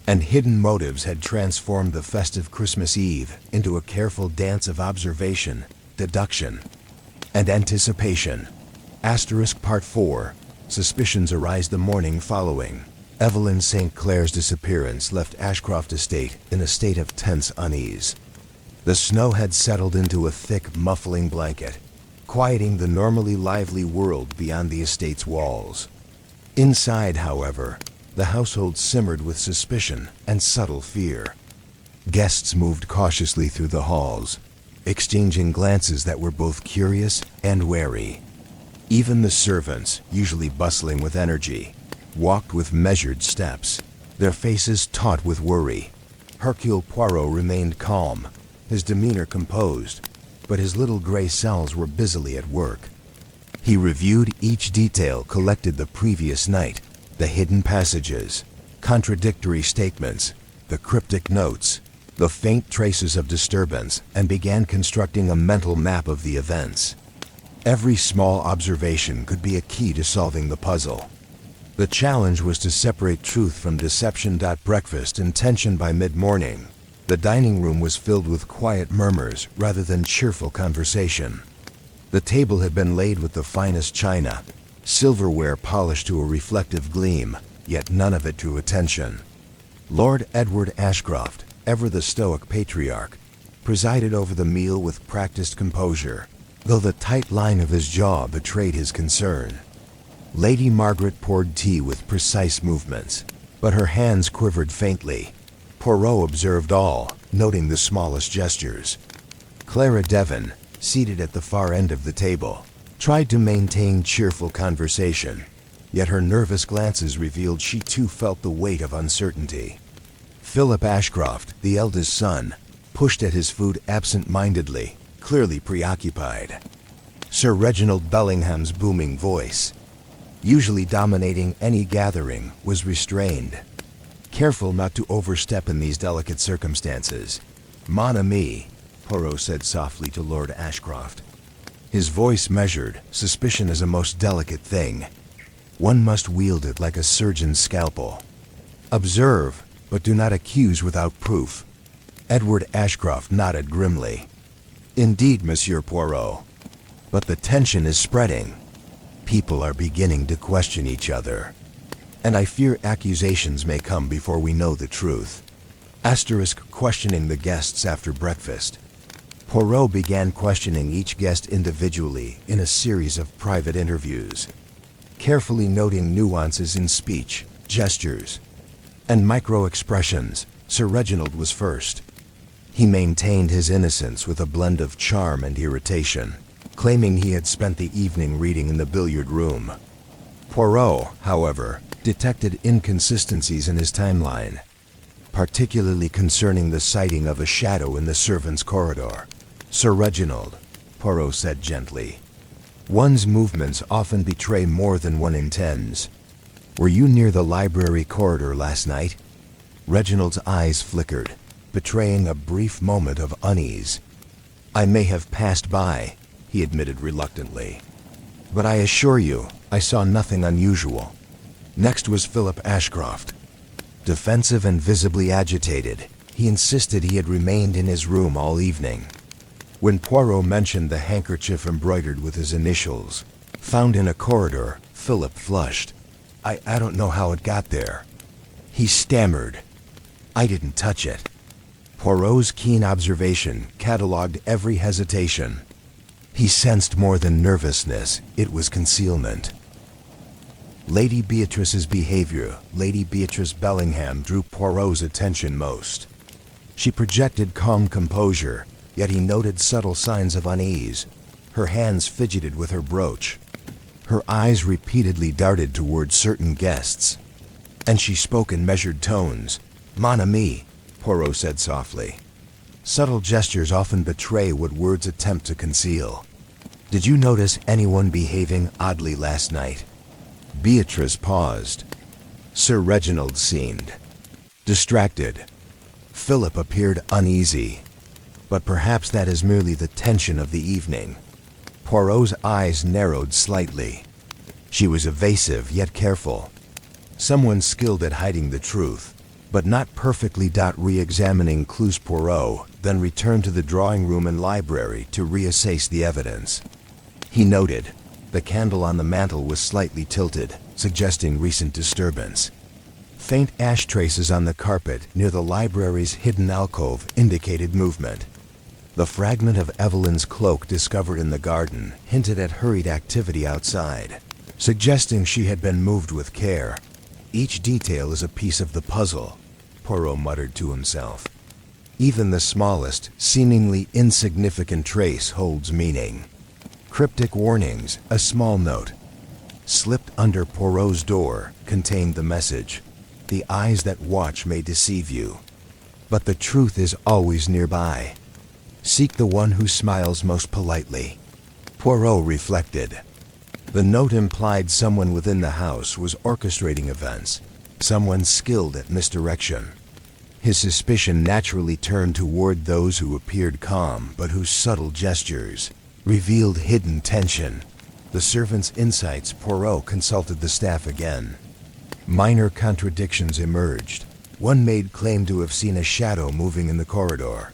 and hidden motives had transformed the festive Christmas Eve into a careful dance of observation, deduction, and anticipation. Part 4. Suspicions arise the morning following. Evelyn St. Clair's disappearance left Ashcroft Estate in a state of tense unease. The snow had settled into a thick, muffling blanket, quieting the normally lively world beyond the estate's walls. Inside, however, the household simmered with suspicion and subtle fear. Guests moved cautiously through the halls, exchanging glances that were both curious and wary. Even the servants, usually bustling with energy, walked with measured steps, their faces taut with worry. Hercule Poirot remained calm, his demeanor composed, but his little gray cells were busily at work. He reviewed each detail collected the previous night: the hidden passages, contradictory statements, the cryptic notes, the faint traces of disturbance, and began constructing a mental map of the events. Every small observation could be a key to solving the puzzle. The challenge was to separate truth from deception. Breakfast and tension. By mid-morning, the dining room was filled with quiet murmurs rather than cheerful conversation. The table had been laid with the finest china, silverware polished to a reflective gleam, yet none of it drew attention. Lord Edward Ashcroft, ever the stoic patriarch, presided over the meal with practiced composure, though the tight line of his jaw betrayed his concern. Lady Margaret poured tea with precise movements, but her hands quivered faintly. Poirot observed all, noting the smallest gestures. Clara Devon, seated at the far end of the table, tried to maintain cheerful conversation, yet her nervous glances revealed she too felt the weight of uncertainty. Philip Ashcroft, the eldest son, pushed at his food absent-mindedly, clearly preoccupied. Sir Reginald Bellingham's booming voice, usually dominating any gathering, was restrained, careful not to overstep in these delicate circumstances. "Mon ami," Poirot said softly to Lord Ashcroft. His voice measured. Suspicion is a most delicate thing. One must wield it like a surgeon's scalpel. Observe, but do not accuse without proof. Edward Ashcroft nodded grimly. "Indeed, Monsieur Poirot. But the tension is spreading. People are beginning to question each other, and I fear accusations may come before we know the truth." Questioning the guests after breakfast. Poirot began questioning each guest individually in a series of private interviews, carefully noting nuances in speech, gestures, and micro-expressions. Sir Reginald was first. He maintained his innocence with a blend of charm and irritation, claiming he had spent the evening reading in the billiard room. Poirot, however, detected inconsistencies in his timeline, particularly concerning the sighting of a shadow in the servants' corridor. "Sir Reginald," Poirot said gently, "one's movements often betray more than one intends. Were you near the library corridor last night?" Reginald's eyes flickered, betraying a brief moment of unease. "I may have passed by," he admitted reluctantly, "but I assure you, I saw nothing unusual." Next was Philip Ashcroft. Defensive and visibly agitated, he insisted he had remained in his room all evening. When Poirot mentioned the handkerchief embroidered with his initials, found in a corridor, Philip flushed. I don't know how it got there," he stammered. "I didn't touch it." Poirot's keen observation catalogued every hesitation. He sensed more than nervousness, it was concealment. Lady Beatrice's behavior, Lady Beatrice Bellingham, drew Poirot's attention most. She projected calm composure, yet he noted subtle signs of unease. Her hands fidgeted with her brooch. Her eyes repeatedly darted toward certain guests. And she spoke in measured tones. "Mon ami," Poirot said softly. Subtle gestures often betray what words attempt to conceal. "Did you notice anyone behaving oddly last night?" Beatrice paused. Sir Reginald seemed distracted. Philip appeared uneasy. But perhaps that is merely the tension of the evening. Poirot's eyes narrowed slightly. She was evasive yet careful. Someone skilled at hiding the truth, but not perfectly. Re-examining clues, Poirot then returned to the drawing room and library to reassess the evidence. He noted the candle on the mantel was slightly tilted, suggesting recent disturbance. Faint ash traces on the carpet near the library's hidden alcove indicated movement. The fragment of Evelyn's cloak discovered in the garden hinted at hurried activity outside, suggesting she had been moved with care. "Each detail is a piece of the puzzle," Poirot muttered to himself. "Even the smallest, seemingly insignificant trace holds meaning." Cryptic warnings, a small note, slipped under Poirot's door, contained the message, "The eyes that watch may deceive you, but the truth is always nearby. Seek the one who smiles most politely." Poirot reflected. The note implied someone within the house was orchestrating events, someone skilled at misdirection. His suspicion naturally turned toward those who appeared calm but whose subtle gestures revealed hidden tension. The servant's insights, Poirot consulted the staff again. Minor contradictions emerged. One maid claimed to have seen a shadow moving in the corridor.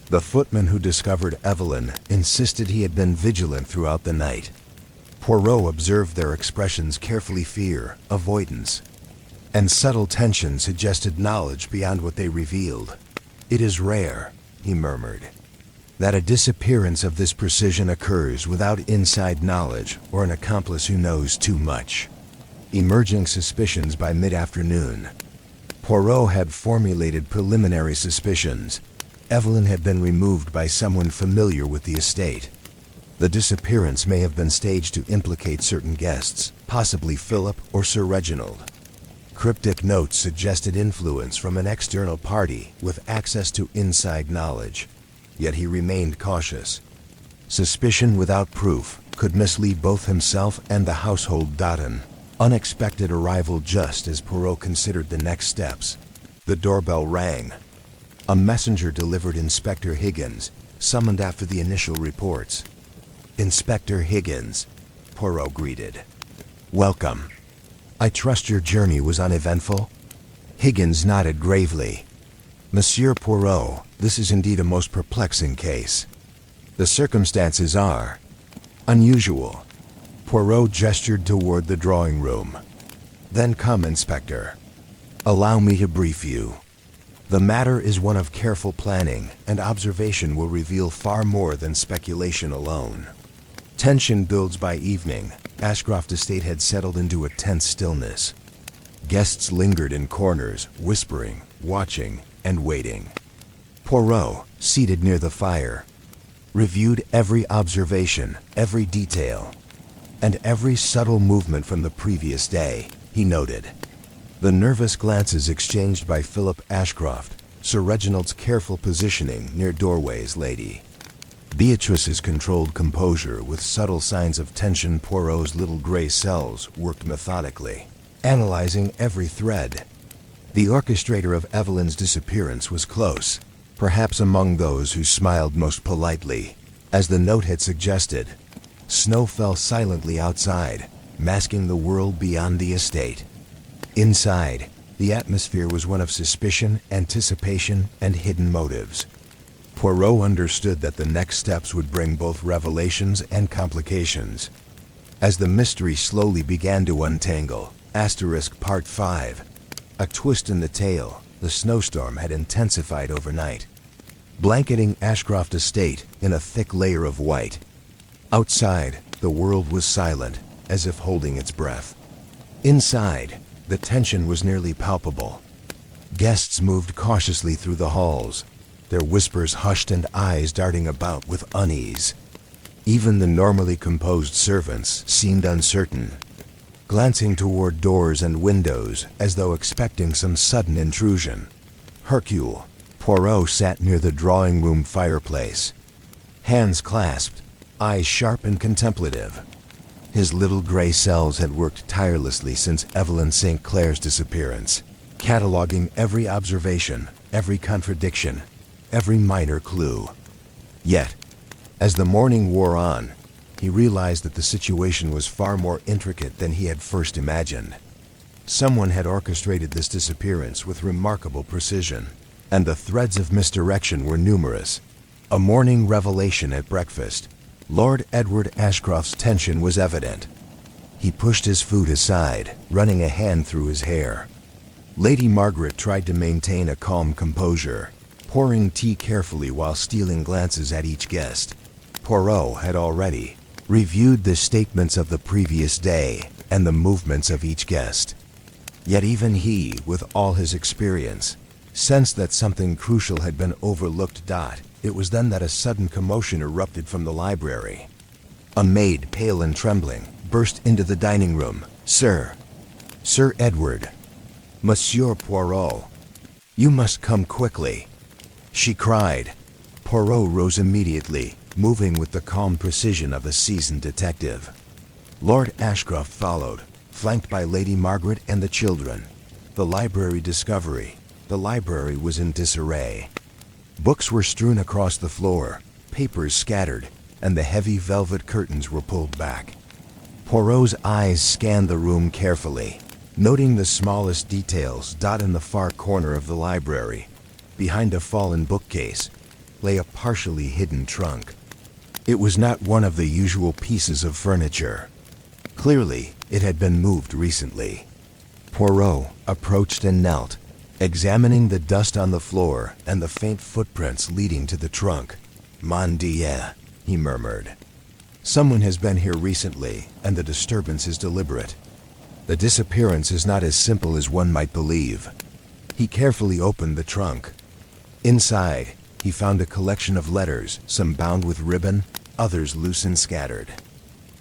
The footman who discovered Evelyn insisted he had been vigilant throughout the night. Poirot observed their expressions carefully: fear, avoidance, and subtle tension suggested knowledge beyond what they revealed. "It is rare," he murmured, "that a disappearance of this precision occurs without inside knowledge or an accomplice who knows too much." Emerging suspicions by mid-afternoon. Poirot had formulated preliminary suspicions. Evelyn had been removed by someone familiar with the estate. The disappearance may have been staged to implicate certain guests, possibly Philip or Sir Reginald. Cryptic notes suggested influence from an external party with access to inside knowledge. Yet he remained cautious. Suspicion without proof could mislead both himself and the household. An unexpected arrival just as Poirot considered the next steps. The doorbell rang. A messenger delivered Inspector Higgins, summoned after the initial reports. "Inspector Higgins," Poirot greeted. "Welcome. I trust your journey was uneventful?" Higgins nodded gravely. "Monsieur Poirot, this is indeed a most perplexing case. The circumstances are unusual." Poirot gestured toward the drawing room. "Then come, Inspector. Allow me to brief you. The matter is one of careful planning, and observation will reveal far more than speculation alone." Tension builds by evening. Ashcroft Estate had settled into a tense stillness. Guests lingered in corners, whispering, watching, and waiting. Poirot, seated near the fire, reviewed every observation, every detail, and every subtle movement from the previous day. He noted the nervous glances exchanged by Philip Ashcroft, Sir Reginald's careful positioning near doorways, Lady Beatrice's controlled composure with subtle signs of tension. Poirot's little gray cells worked methodically, analyzing every thread. The orchestrator of Evelyn's disappearance was close, perhaps among those who smiled most politely. As the note had suggested, snow fell silently outside, masking the world beyond the estate. Inside, the atmosphere was one of suspicion, anticipation, and hidden motives. Poirot understood that the next steps would bring both revelations and complications. As the mystery slowly began to untangle, Part 5. A twist in the tale, the snowstorm had intensified overnight, blanketing Ashcroft Estate in a thick layer of white. Outside, the world was silent, as if holding its breath. Inside, the tension was nearly palpable. Guests moved cautiously through the halls, their whispers hushed and eyes darting about with unease. Even the normally composed servants seemed uncertain, glancing toward doors and windows as though expecting some sudden intrusion. Hercule Poirot sat near the drawing-room fireplace, hands clasped, eyes sharp and contemplative. His little gray cells had worked tirelessly since Evelyn St. Clair's disappearance, cataloging every observation, every contradiction, every minor clue. Yet, as the morning wore on, he realized that the situation was far more intricate than he had first imagined. Someone had orchestrated this disappearance with remarkable precision, and the threads of misdirection were numerous. A morning revelation at breakfast. Lord Edward Ashcroft's tension was evident. He pushed his food aside, running a hand through his hair. Lady Margaret tried to maintain a calm composure, pouring tea carefully while stealing glances at each guest. Poirot had already reviewed the statements of the previous day and the movements of each guest. Yet even he, with all his experience, sensed that something crucial had been overlooked. It was then that a sudden commotion erupted from the library. A maid, pale and trembling, burst into the dining room. Sir Edward, Monsieur Poirot, you must come quickly," she cried. Poirot rose immediately, moving with the calm precision of a seasoned detective. Lord Ashcroft followed, flanked by Lady Margaret and the children. The library discovery. The library was in disarray. Books were strewn across the floor, papers scattered, and the heavy velvet curtains were pulled back. Poirot's eyes scanned the room carefully, noting the smallest details. In the far corner of the library, behind a fallen bookcase, lay a partially hidden trunk. It was not one of the usual pieces of furniture. Clearly, it had been moved recently. Poirot approached and knelt, examining the dust on the floor and the faint footprints leading to the trunk. "Mon Dieu," he murmured. "Someone has been here recently, and the disturbance is deliberate. The disappearance is not as simple as one might believe." He carefully opened the trunk. Inside, he found a collection of letters, some bound with ribbon, others loose and scattered.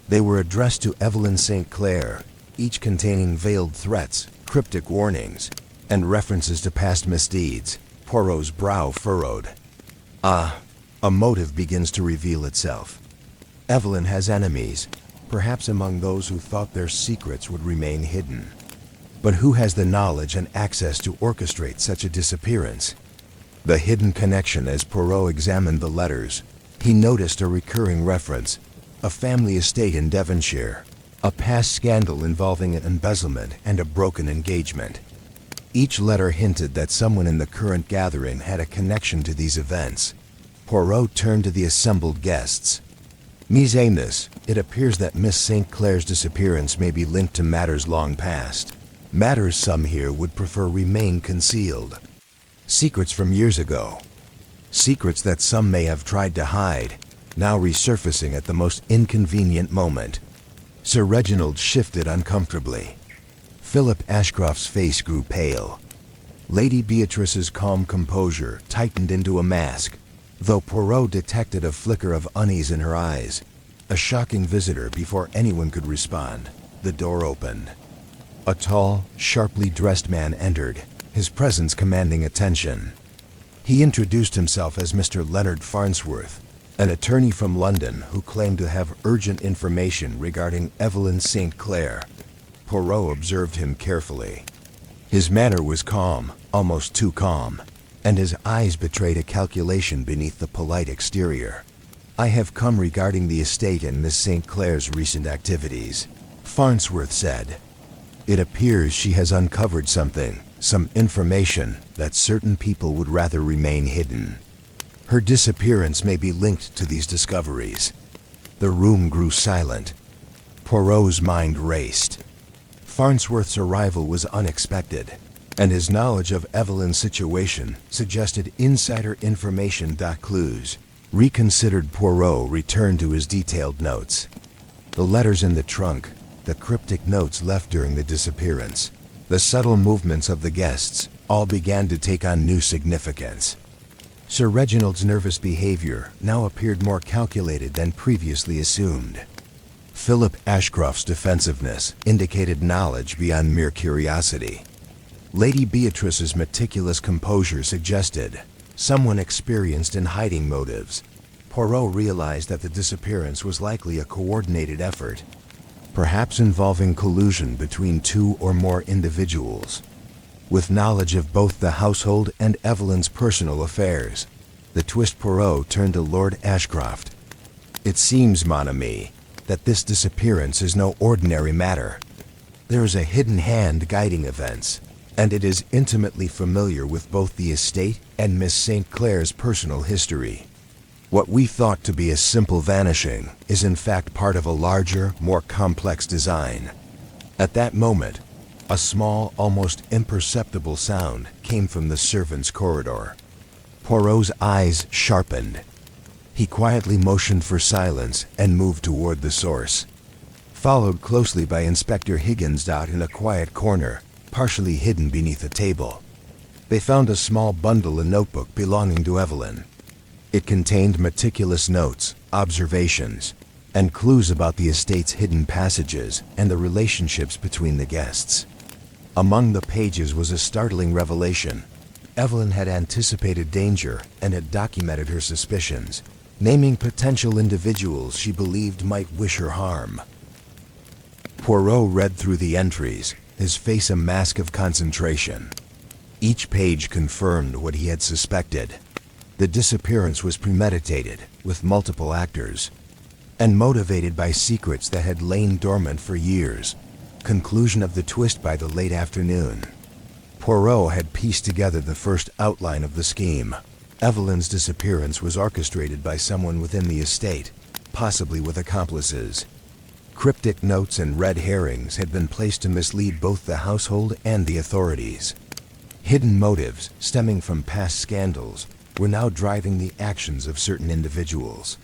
They were addressed to Evelyn St. Clair, each containing veiled threats, cryptic warnings, and references to past misdeeds. Poirot's brow furrowed. A motive begins to reveal itself. Evelyn has enemies, perhaps among those who thought their secrets would remain hidden. But who has the knowledge and access to orchestrate such a disappearance? The hidden connection. As Poirot examined the letters, he noticed a recurring reference: a family estate in Devonshire, a past scandal involving an embezzlement, and a broken engagement. Each letter hinted that someone in the current gathering had a connection to these events. Poirot turned to the assembled guests. "Mes amis, it appears that Miss St. Clair's disappearance may be linked to matters long past. Matters some here would prefer remain concealed. Secrets from years ago. Secrets that some may have tried to hide, now resurfacing at the most inconvenient moment." Sir Reginald shifted uncomfortably. Philip Ashcroft's face grew pale. Lady Beatrice's calm composure tightened into a mask, though Poirot detected a flicker of unease in her eyes. A shocking visitor. Before anyone could respond, the door opened. A tall, sharply dressed man entered, his presence commanding attention. He introduced himself as Mr. Leonard Farnsworth, an attorney from London who claimed to have urgent information regarding Evelyn St. Clair. Poirot observed him carefully. His manner was calm, almost too calm, and his eyes betrayed a calculation beneath the polite exterior. "I have come regarding the estate and Miss St. Clair's recent activities," Farnsworth said. "It appears she has uncovered something, some information that certain people would rather remain hidden. Her disappearance may be linked to these discoveries." The room grew silent. Poirot's mind raced. Farnsworth's arrival was unexpected, and his knowledge of Evelyn's situation suggested insider information. Clues. Reconsidered. Poirot returned to his detailed notes. The letters in the trunk, the cryptic notes left during the disappearance, the subtle movements of the guests, all began to take on new significance. Sir Reginald's nervous behavior now appeared more calculated than previously assumed. Philip Ashcroft's defensiveness indicated knowledge beyond mere curiosity. Lady Beatrice's meticulous composure suggested someone experienced in hiding motives. Poirot realized that the disappearance was likely a coordinated effort, perhaps involving collusion between two or more individuals. With knowledge of both the household and Evelyn's personal affairs, the twist Poirot turned to Lord Ashcroft. "It seems, mon ami, that this disappearance is no ordinary matter. There is a hidden hand guiding events, and it is intimately familiar with both the estate and Miss St. Clair's personal history. What we thought to be a simple vanishing is in fact part of a larger, more complex design." At that moment, a small, almost imperceptible sound came from the servants' corridor. Poirot's eyes sharpened. He quietly motioned for silence and moved toward the source, followed closely by Inspector Higgins in a quiet corner, partially hidden beneath a table. They found a small bundle and notebook belonging to Evelyn. It contained meticulous notes, observations, and clues about the estate's hidden passages and the relationships between the guests. Among the pages was a startling revelation. Evelyn had anticipated danger and had documented her suspicions, naming potential individuals she believed might wish her harm. Poirot read through the entries, his face a mask of concentration. Each page confirmed what he had suspected. The disappearance was premeditated, with multiple actors, and motivated by secrets that had lain dormant for years. Conclusion of the twist by the late afternoon. Poirot had pieced together the first outline of the scheme. Evelyn's disappearance was orchestrated by someone within the estate, possibly with accomplices. Cryptic notes and red herrings had been placed to mislead both the household and the authorities. Hidden motives, stemming from past scandals, were now driving the actions of certain individuals.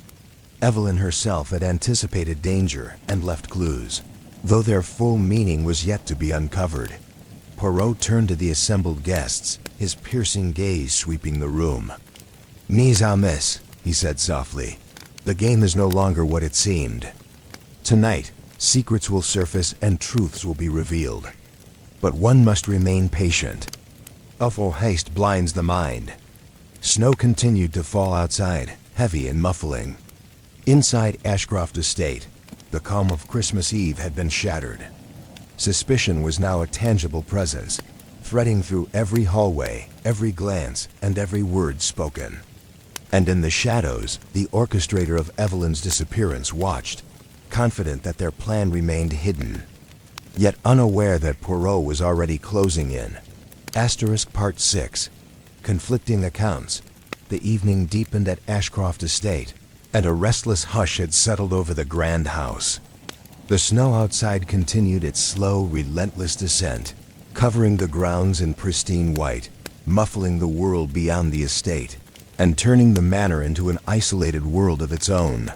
Evelyn herself had anticipated danger and left clues, though their full meaning was yet to be uncovered. Poirot turned to the assembled guests, his piercing gaze sweeping the room. "Mes amis," he said softly, "the game is no longer what it seemed. Tonight, secrets will surface and truths will be revealed. But one must remain patient. Awful haste blinds the mind." Snow continued to fall outside, heavy and muffling. Inside Ashcroft Estate, the calm of Christmas Eve had been shattered. Suspicion was now a tangible presence, threading through every hallway, every glance, and every word spoken. And in the shadows, the orchestrator of Evelyn's disappearance watched, confident that their plan remained hidden, yet unaware that Poirot was already closing in. Part 6. Conflicting accounts. The evening deepened at Ashcroft Estate, and a restless hush had settled over the grand house. The snow outside continued its slow, relentless descent, covering the grounds in pristine white, muffling the world beyond the estate, and turning the manor into an isolated world of its own.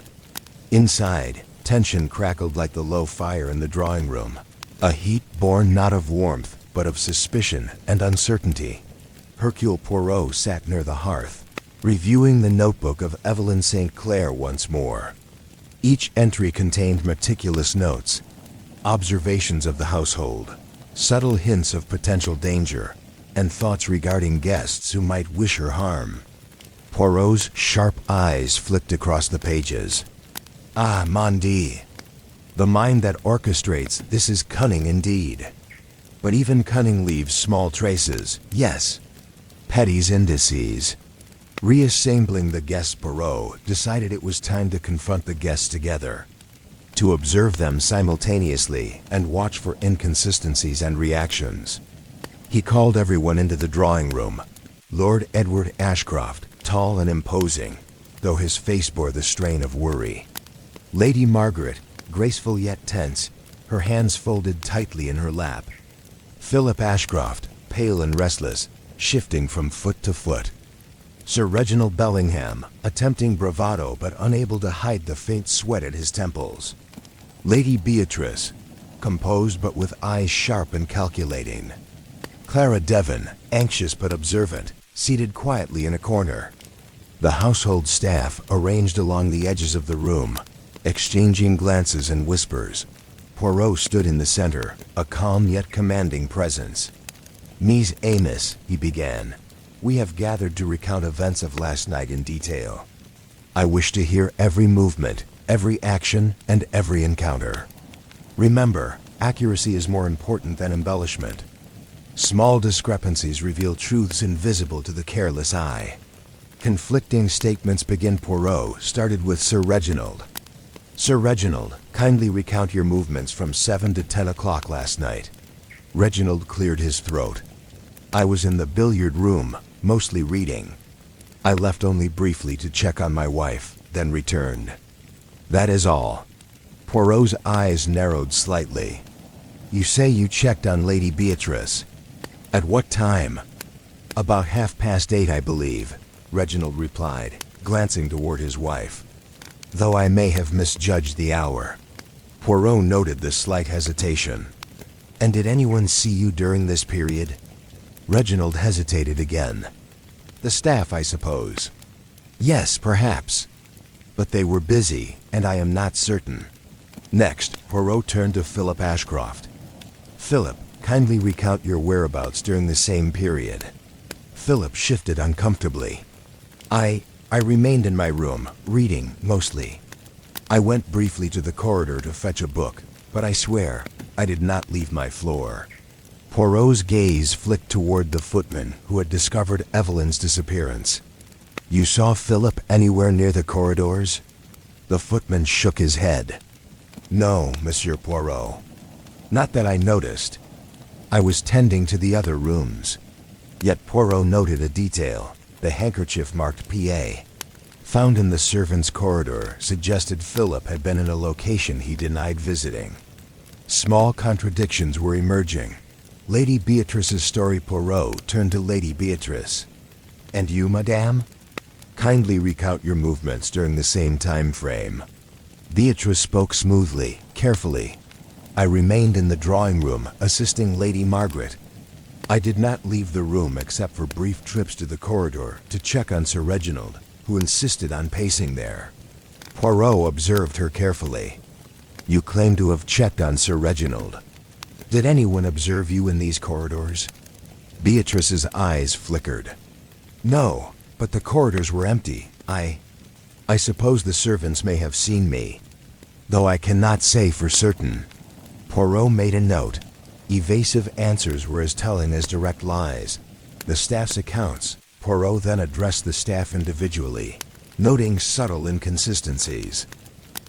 Inside, tension crackled like the low fire in the drawing room, a heat born not of warmth, but of suspicion and uncertainty. Hercule Poirot sat near the hearth, reviewing the notebook of Evelyn St. Clair once more. Each entry contained meticulous notes, observations of the household, subtle hints of potential danger, and thoughts regarding guests who might wish her harm. Poirot's sharp eyes flicked across the pages. "Ah, mon Dieu! The mind that orchestrates this is cunning indeed. But even cunning leaves small traces, yes, petty's indices." Reassembling the guests, Poirot decided it was time to confront the guests together, to observe them simultaneously and watch for inconsistencies and reactions. He called everyone into the drawing room. Lord Edward Ashcroft, tall and imposing, though his face bore the strain of worry. Lady Margaret, graceful yet tense, her hands folded tightly in her lap. Philip Ashcroft, pale and restless, shifting from foot to foot. Sir Reginald Bellingham, attempting bravado but unable to hide the faint sweat at his temples. Lady Beatrice, composed but with eyes sharp and calculating. Clara Devon, anxious but observant, seated quietly in a corner. The household staff arranged along the edges of the room, exchanging glances and whispers. Poirot stood in the center, a calm yet commanding presence. "Ms. Amos," he began, "we have gathered to recount events of last night in detail. I wish to hear every movement, every action, and every encounter. Remember, accuracy is more important than embellishment. Small discrepancies reveal truths invisible to the careless eye." Conflicting statements begin. Poirot started with Sir Reginald. "Sir Reginald, kindly recount your movements from 7 to 10 o'clock last night." Reginald cleared his throat. "I was in the billiard room, mostly reading. I left only briefly to check on my wife, then returned. That is all." Poirot's eyes narrowed slightly. "You say you checked on Lady Beatrice. At what time?" "About 8:30, I believe," Reginald replied, glancing toward his wife. "Though I may have misjudged the hour." Poirot noted the slight hesitation. "And did anyone see you during this period?" Reginald hesitated again. "The staff, I suppose." "Yes, perhaps. But they were busy, and I am not certain." Next, Poirot turned to Philip Ashcroft. "Philip, kindly recount your whereabouts during the same period." Philip shifted uncomfortably. I remained in my room, reading, mostly. I went briefly to the corridor to fetch a book, but I swear, I did not leave my floor." Poirot's gaze flicked toward the footman who had discovered Evelyn's disappearance. "You saw Philip anywhere near the corridors?" The footman shook his head. "No, Monsieur Poirot. Not that I noticed. I was tending to the other rooms." Yet Poirot noted a detail. The handkerchief marked PA, found in the servants' corridor, suggested Philip had been in a location he denied visiting. Small contradictions were emerging. Lady Beatrice's story. Poirot turned to Lady Beatrice. "And you, madame? Kindly recount your movements during the same time frame." Beatrice spoke smoothly, carefully. "I remained in the drawing room, assisting Lady Margaret. I did not leave the room except for brief trips to the corridor to check on Sir Reginald, who insisted on pacing there." Poirot observed her carefully. "You claim to have checked on Sir Reginald. Did anyone observe you in these corridors?" Beatrice's eyes flickered. "No, but the corridors were empty. I suppose the servants may have seen me, though I cannot say for certain." Poirot made a note. Evasive answers were as telling as direct lies. The staff's accounts. Poirot then addressed the staff individually, noting subtle inconsistencies.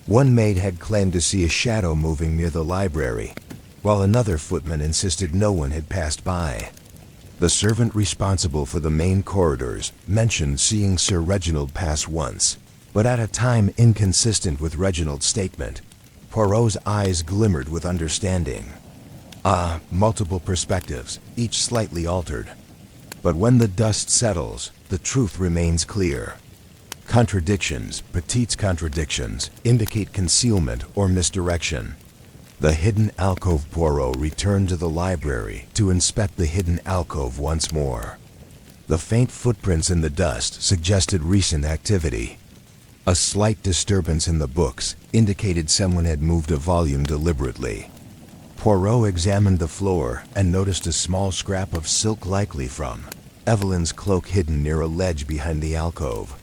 One maid had claimed to see a shadow moving near the library, while another footman insisted no one had passed by. The servant responsible for the main corridors mentioned seeing Sir Reginald pass once, but at a time inconsistent with Reginald's statement. Poirot's eyes glimmered with understanding. Multiple perspectives, each slightly altered. But when the dust settles, the truth remains clear. Contradictions, Petit's contradictions, indicate concealment or misdirection. The hidden alcove. Poirot returned to the library to inspect the hidden alcove once more. The faint footprints in the dust suggested recent activity. A slight disturbance in the books indicated someone had moved a volume deliberately. Poirot examined the floor and noticed a small scrap of silk, likely from Evelyn's cloak, hidden near a ledge behind the alcove.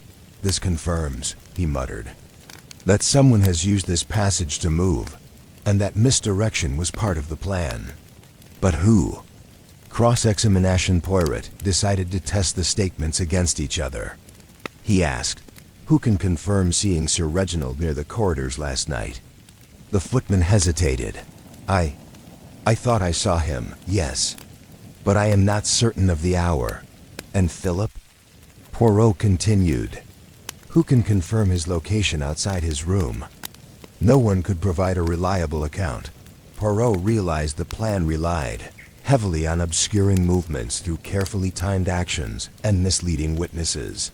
"This confirms," he muttered, "that someone has used this passage to move, and that misdirection was part of the plan. But who?" Cross-examination. Poirot decided to test the statements against each other. He asked, "Who can confirm seeing Sir Reginald near the corridors last night?" The footman hesitated. I thought I saw him, yes. But I am not certain of the hour." "And Philip?" Poirot continued. "Who can confirm his location outside his room?" No one could provide a reliable account. Poirot realized the plan relied heavily on obscuring movements through carefully timed actions and misleading witnesses.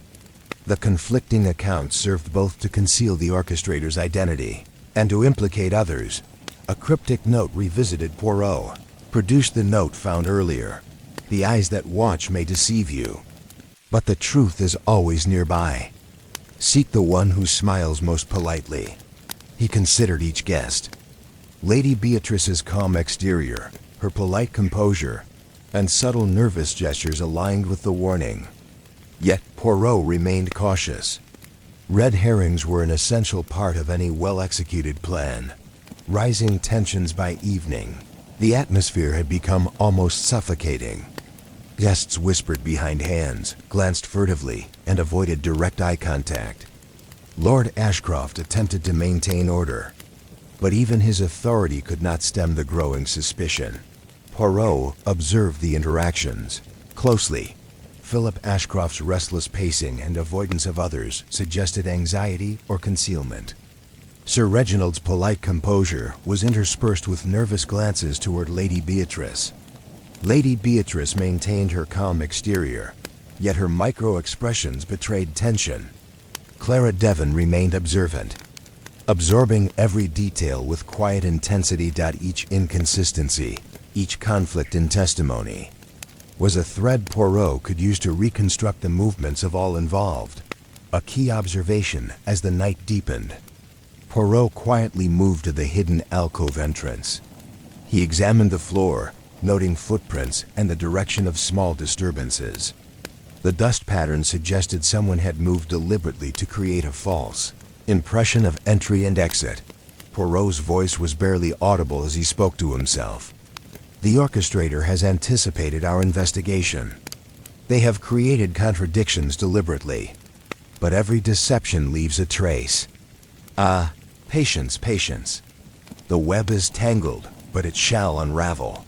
The conflicting accounts served both to conceal the orchestrator's identity and to implicate others. A cryptic note revisited Poirot. Produce the note found earlier. The eyes that watch may deceive you, but the truth is always nearby. Seek the one who smiles most politely. He considered each guest. Lady Beatrice's calm exterior, her polite composure, and subtle nervous gestures aligned with the warning. Yet Poirot remained cautious. Red herrings were an essential part of any well-executed plan. Rising tensions by evening, the atmosphere had become almost suffocating. Guests whispered behind hands, glanced furtively, and avoided direct eye contact. Lord Ashcroft attempted to maintain order, but even his authority could not stem the growing suspicion. Poirot observed the interactions closely. Philip Ashcroft's restless pacing and avoidance of others suggested anxiety or concealment. Sir Reginald's polite composure was interspersed with nervous glances toward Lady Beatrice. Lady Beatrice maintained her calm exterior, yet her micro-expressions betrayed tension. Clara Devon remained observant, absorbing every detail with quiet intensity. Each inconsistency, each conflict in testimony, was a thread Poirot could use to reconstruct the movements of all involved. A key observation as the night deepened. Poirot quietly moved to the hidden alcove entrance. He examined the floor, noting footprints and the direction of small disturbances. The dust pattern suggested someone had moved deliberately to create a false impression of entry and exit. Poirot's voice was barely audible as he spoke to himself. The orchestrator has anticipated our investigation. They have created contradictions deliberately, but every deception leaves a trace. Patience, patience. The web is tangled, but it shall unravel.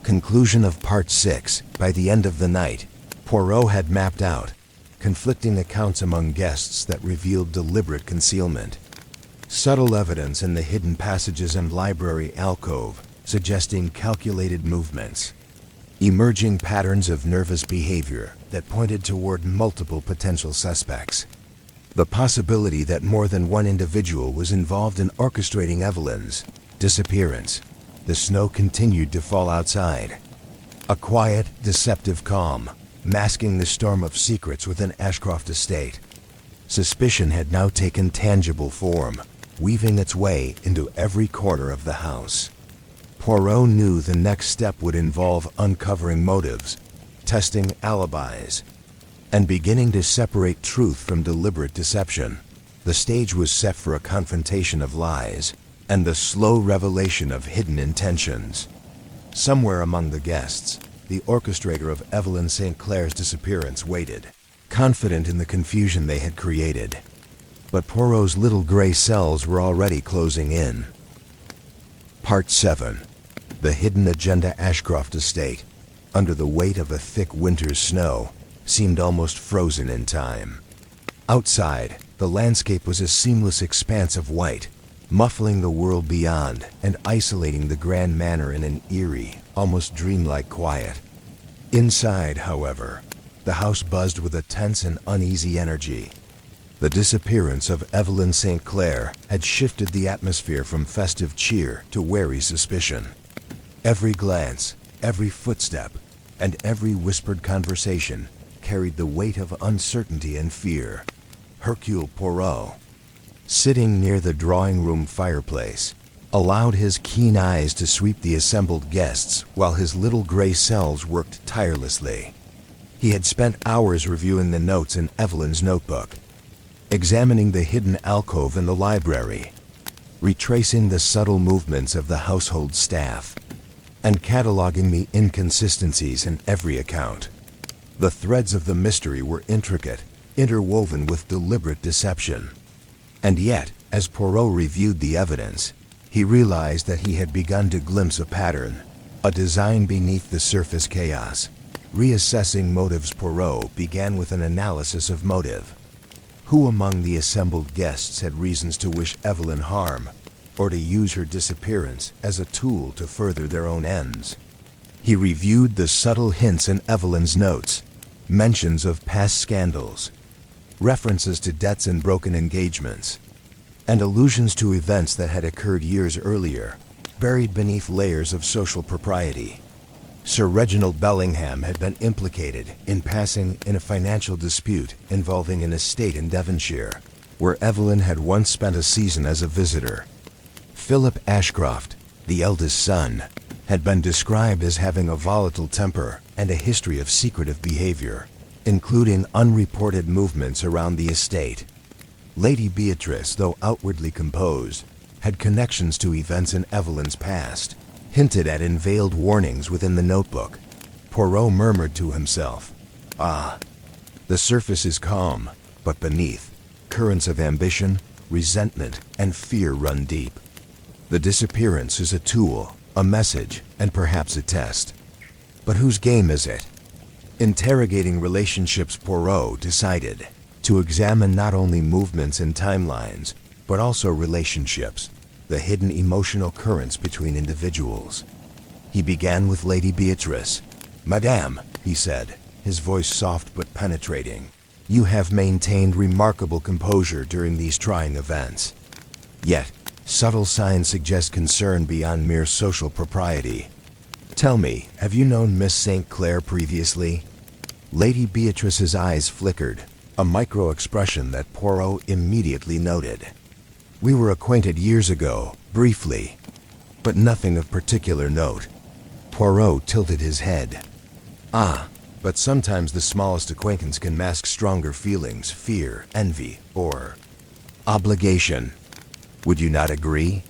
Conclusion of Part 6. By the end of the night, Poirot had mapped out conflicting accounts among guests that revealed deliberate concealment. Subtle evidence in the hidden passages and library alcove, suggesting calculated movements. Emerging patterns of nervous behavior that pointed toward multiple potential suspects. The possibility that more than one individual was involved in orchestrating Evelyn's disappearance. The snow continued to fall outside. A quiet, deceptive calm, masking the storm of secrets within Ashcroft Estate. Suspicion had now taken tangible form, weaving its way into every corner of the house. Poirot knew the next step would involve uncovering motives, testing alibis, and beginning to separate truth from deliberate deception. The stage was set for a confrontation of lies and the slow revelation of hidden intentions. Somewhere among the guests, the orchestrator of Evelyn St. Clair's disappearance waited, confident in the confusion they had created. But Poirot's little gray cells were already closing in. Part 7. The hidden agenda. Ashcroft Estate, under the weight of a thick winter's snow, seemed almost frozen in time. Outside, the landscape was a seamless expanse of white, muffling the world beyond and isolating the grand manor in an eerie, almost dreamlike quiet. Inside, however, the house buzzed with a tense and uneasy energy. The disappearance of Evelyn St. Clair had shifted the atmosphere from festive cheer to wary suspicion. Every glance, every footstep, and every whispered conversation carried the weight of uncertainty and fear. Hercule Poirot, sitting near the drawing-room fireplace, allowed his keen eyes to sweep the assembled guests while his little gray cells worked tirelessly. He had spent hours reviewing the notes in Evelyn's notebook, examining the hidden alcove in the library, retracing the subtle movements of the household staff, and cataloging the inconsistencies in every account. The threads of the mystery were intricate, interwoven with deliberate deception. And yet, as Poirot reviewed the evidence, he realized that he had begun to glimpse a pattern, a design beneath the surface chaos. Reassessing motives, Poirot began with an analysis of motive. Who among the assembled guests had reasons to wish Evelyn harm, or to use her disappearance as a tool to further their own ends? He reviewed the subtle hints in Evelyn's notes, mentions of past scandals, references to debts and broken engagements, and allusions to events that had occurred years earlier. buried beneath layers of social propriety. Sir Reginald Bellingham had been implicated in passing in a financial dispute involving an estate in Devonshire, where Evelyn had once spent a season as a visitor. Philip Ashcroft, the eldest son, had been described as having a volatile temper and a history of secretive behavior, including unreported movements around the estate. Lady Beatrice, though outwardly composed, had connections to events in Evelyn's past, hinted at in veiled warnings within the notebook. Poirot murmured to himself, "Ah, the surface is calm, but beneath, currents of ambition, resentment, and fear run deep. The disappearance is a tool, a message, and perhaps a test. But whose game is it?" Interrogating relationships, Poirot decided to examine not only movements and timelines, but also relationships, the hidden emotional currents between individuals. He began with Lady Beatrice. "Madame," he said, his voice soft but penetrating, "you have maintained remarkable composure during these trying events. Yet, subtle signs suggest concern beyond mere social propriety. Tell me, have you known Miss St. Clair previously?" Lady Beatrice's eyes flickered, a micro-expression that Poirot immediately noted. "We were acquainted years ago, briefly, but nothing of particular note." Poirot tilted his head. "Ah, but sometimes the smallest acquaintance can mask stronger feelings, fear, envy, or obligation. Would you not agree?"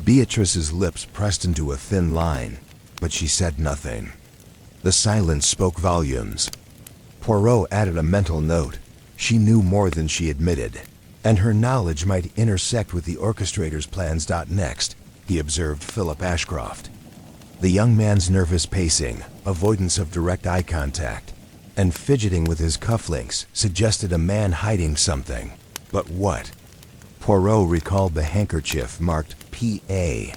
Beatrice's lips pressed into a thin line, but she said nothing. The silence spoke volumes. Poirot added a mental note. She knew more than she admitted, and her knowledge might intersect with the orchestrator's plans. Next, he observed Philip Ashcroft. The young man's nervous pacing, avoidance of direct eye contact, and fidgeting with his cufflinks suggested a man hiding something. But what? Poirot recalled the handkerchief marked P.A.,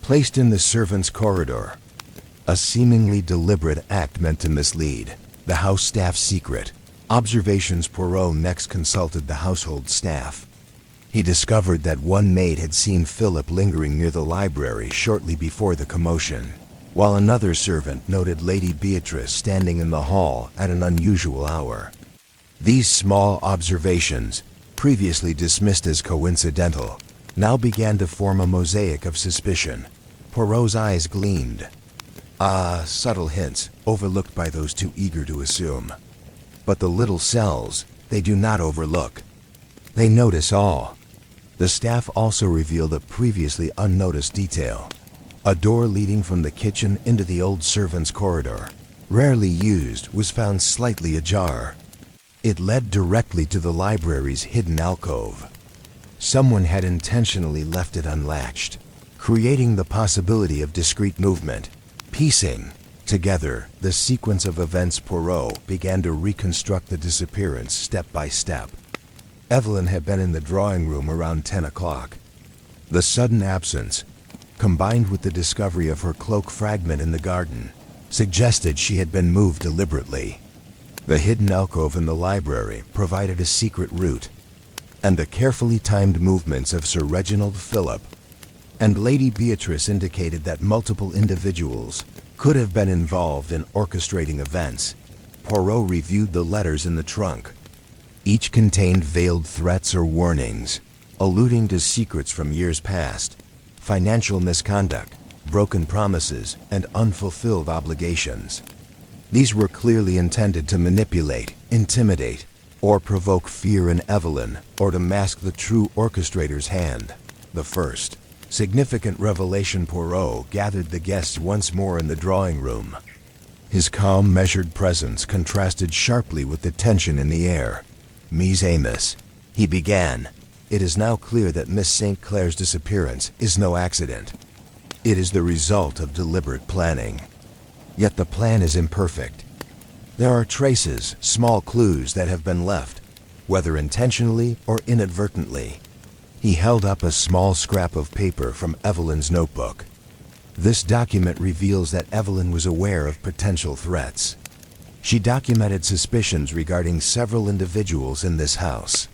placed in the servants' corridor. A seemingly deliberate act meant to mislead. The house staff's secret. Observations. Poirot next consulted the household staff. He discovered that one maid had seen Philip lingering near the library shortly before the commotion, while another servant noted Lady Beatrice standing in the hall at an unusual hour. These small observations, previously dismissed as coincidental, now began to form a mosaic of suspicion. Poirot's eyes gleamed. Ah, subtle hints, overlooked by those too eager to assume. But the little cells, they do not overlook. They notice all. The staff also revealed a previously unnoticed detail. A door leading from the kitchen into the old servants' corridor, rarely used, was found slightly ajar. It led directly to the library's hidden alcove. Someone had intentionally left it unlatched, creating the possibility of discreet movement. Piecing together the sequence of events, Poirot began to reconstruct the disappearance step by step. Evelyn had been in the drawing room around 10 o'clock. The sudden absence, combined with the discovery of her cloak fragment in the garden, suggested she had been moved deliberately. The hidden alcove in the library provided a secret route, and the carefully timed movements of Sir Reginald, Philip, and Lady Beatrice indicated that multiple individuals could have been involved in orchestrating events. Poirot reviewed the letters in the trunk. Each contained veiled threats or warnings, alluding to secrets from years past, financial misconduct, broken promises, and unfulfilled obligations. These were clearly intended to manipulate, intimidate, or provoke fear in Evelyn, or to mask the true orchestrator's hand. The first significant revelation. Poirot gathered the guests once more in the drawing room. His calm, measured presence contrasted sharply with the tension in the air. "Ms. Amos," he began, "it is now clear that Miss St. Clair's disappearance is no accident. It is the result of deliberate planning. Yet the plan is imperfect. There are traces, small clues that have been left, whether intentionally or inadvertently." He held up a small scrap of paper from Evelyn's notebook. This document reveals that Evelyn was aware of potential threats. She documented suspicions regarding several individuals in this house.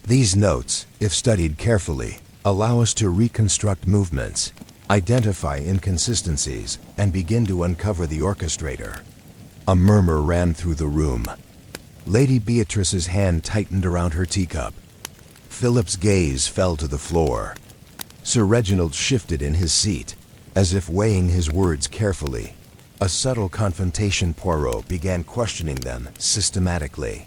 These notes, if studied carefully, allow us to reconstruct movements, identify inconsistencies, and begin to uncover the orchestrator. A murmur ran through the room. Lady Beatrice's hand tightened around her teacup. Philip's gaze fell to the floor. Sir Reginald shifted in his seat, as if weighing his words carefully. A subtle confrontation. Poirot began questioning them systematically.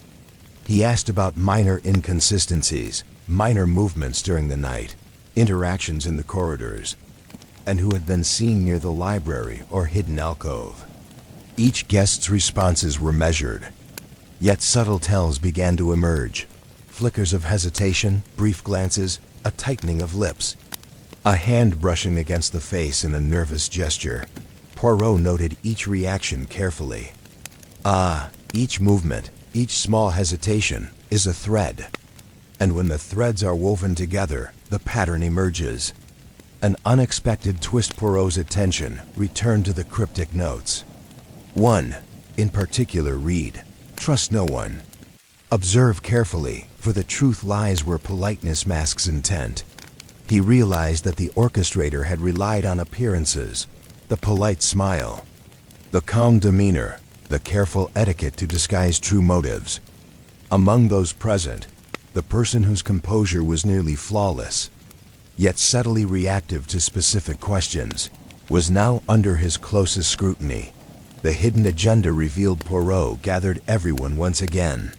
He asked about minor inconsistencies, minor movements during the night, interactions in the corridors, and who had been seen near the library or hidden alcove. Each guest's responses were measured, yet subtle tells began to emerge. Flickers of hesitation, brief glances, a tightening of lips, a hand brushing against the face in a nervous gesture. Poirot noted each reaction carefully. Each movement, each small hesitation, is a thread. And when the threads are woven together, the pattern emerges. An unexpected twist. Poirot's attention returned to the cryptic notes. One, in particular, read, "Trust no one. Observe carefully, for the truth lies where politeness masks intent." He realized that the orchestrator had relied on appearances, the polite smile, the calm demeanor, the careful etiquette to disguise true motives. Among those present, the person whose composure was nearly flawless, yet subtly reactive to specific questions, was now under his closest scrutiny. The hidden agenda revealed. Poirot gathered everyone once again,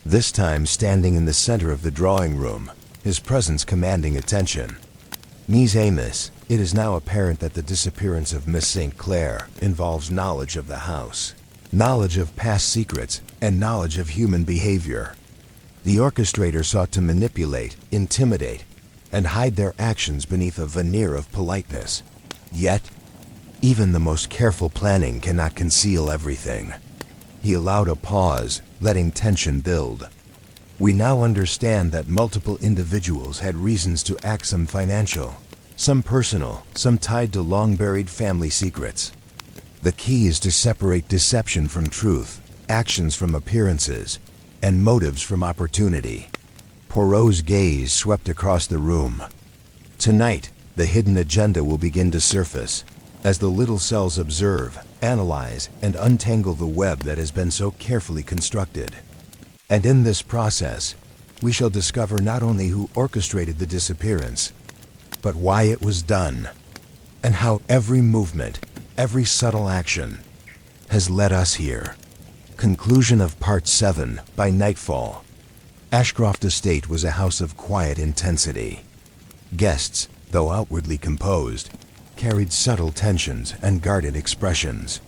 this time standing in the center of the drawing room, his presence commanding attention. Ms. Amos, it is now apparent that the disappearance of Miss St. Clair involves knowledge of the house, knowledge of past secrets, and knowledge of human behavior. The orchestrator sought to manipulate, intimidate, and hide their actions beneath a veneer of politeness. Yet, even the most careful planning cannot conceal everything. He allowed a pause, letting tension build. We now understand that multiple individuals had reasons to act, some financial, some personal, some tied to long-buried family secrets. The key is to separate deception from truth, actions from appearances, and motives from opportunity. Poirot's gaze swept across the room. Tonight, the hidden agenda will begin to surface, as the little cells observe, analyze, and untangle the web that has been so carefully constructed. And in this process, we shall discover not only who orchestrated the disappearance, but why it was done, and how every movement, every subtle action, has led us here. Conclusion of Part 7. By nightfall, Ashcroft Estate was a house of quiet intensity. Guests, though outwardly composed, carried subtle tensions and guarded expressions.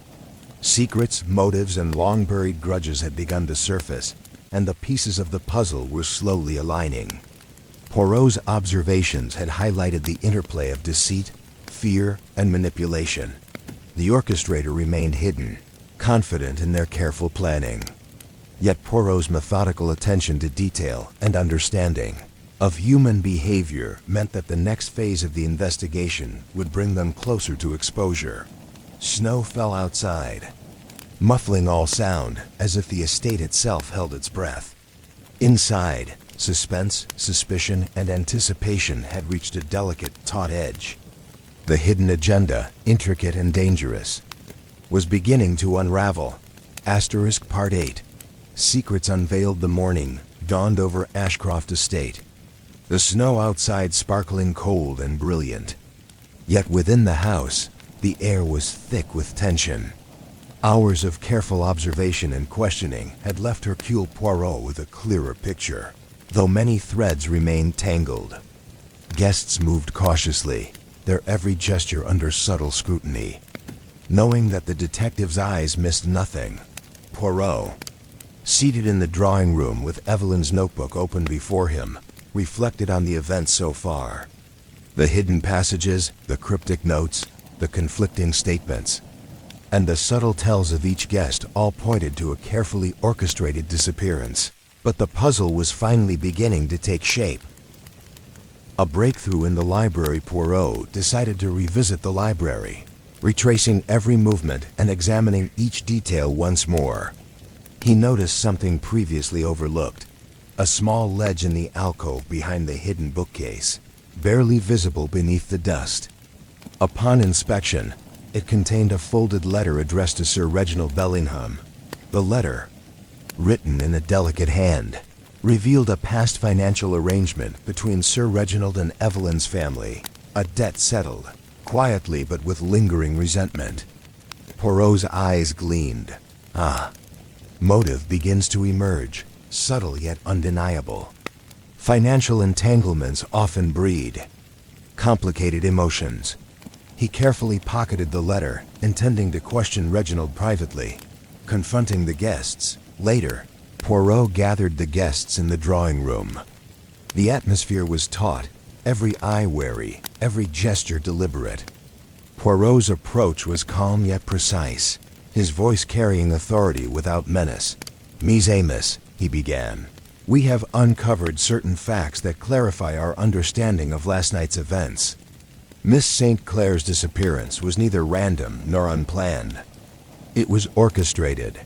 Secrets, motives, and long-buried grudges had begun to surface, and the pieces of the puzzle were slowly aligning. Poirot's observations had highlighted the interplay of deceit, fear, and manipulation. The orchestrator remained hidden, confident in their careful planning. Yet Poirot's methodical attention to detail and understanding of human behavior meant that the next phase of the investigation would bring them closer to exposure. Snow fell outside, muffling all sound, as if the estate itself held its breath. Inside, suspense, suspicion, and anticipation had reached a delicate, taut edge. The hidden agenda, intricate and dangerous, was beginning to unravel. Part 8. Secrets unveiled. The morning dawned over Ashcroft Estate, the snow outside sparkling cold and brilliant. Yet within the house, the air was thick with tension. Hours of careful observation and questioning had left Hercule Poirot with a clearer picture, though many threads remained tangled. Guests moved cautiously, their every gesture under subtle scrutiny. Knowing that the detective's eyes missed nothing, Poirot, seated in the drawing room with Evelyn's notebook open before him, reflected on the events so far. The hidden passages, the cryptic notes, the conflicting statements, and the subtle tells of each guest all pointed to a carefully orchestrated disappearance. But the puzzle was finally beginning to take shape. A breakthrough in the library. Poirot decided to revisit the library, retracing every movement and examining each detail once more. He noticed something previously overlooked, a small ledge in the alcove behind the hidden bookcase, barely visible beneath the dust. Upon inspection, it contained a folded letter addressed to Sir Reginald Bellingham. The letter, written in a delicate hand, revealed a past financial arrangement between Sir Reginald and Evelyn's family, a debt settled, quietly but with lingering resentment. Poirot's eyes gleamed. Ah, motive begins to emerge, subtle yet undeniable. Financial entanglements often breed complicated emotions. He carefully pocketed the letter, intending to question Reginald privately. Confronting the guests, later, Poirot gathered the guests in the drawing room. The atmosphere was taut, every eye wary, every gesture deliberate. Poirot's approach was calm yet precise, his voice carrying authority without menace. "Mes amis," he began, "we have uncovered certain facts that clarify our understanding of last night's events. Miss St. Clair's disappearance was neither random nor unplanned. It was orchestrated.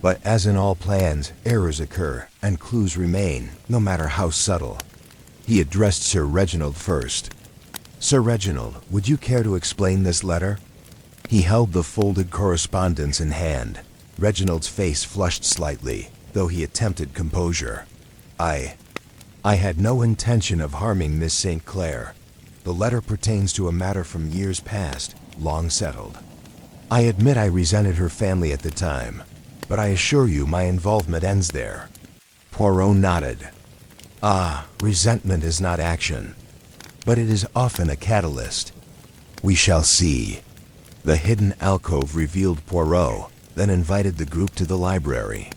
But as in all plans, errors occur, and clues remain, no matter how subtle." He addressed Sir Reginald first. "Sir Reginald, would you care to explain this letter?" He held the folded correspondence in hand. Reginald's face flushed slightly, though he attempted composure. I had no intention of harming Miss St. Clair. The letter pertains to a matter from years past, long settled. I admit I resented her family at the time, but I assure you my involvement ends there." Poirot nodded. "Ah, resentment is not action, but it is often a catalyst. We shall see." The hidden alcove revealed Poirot, then invited the group to the library.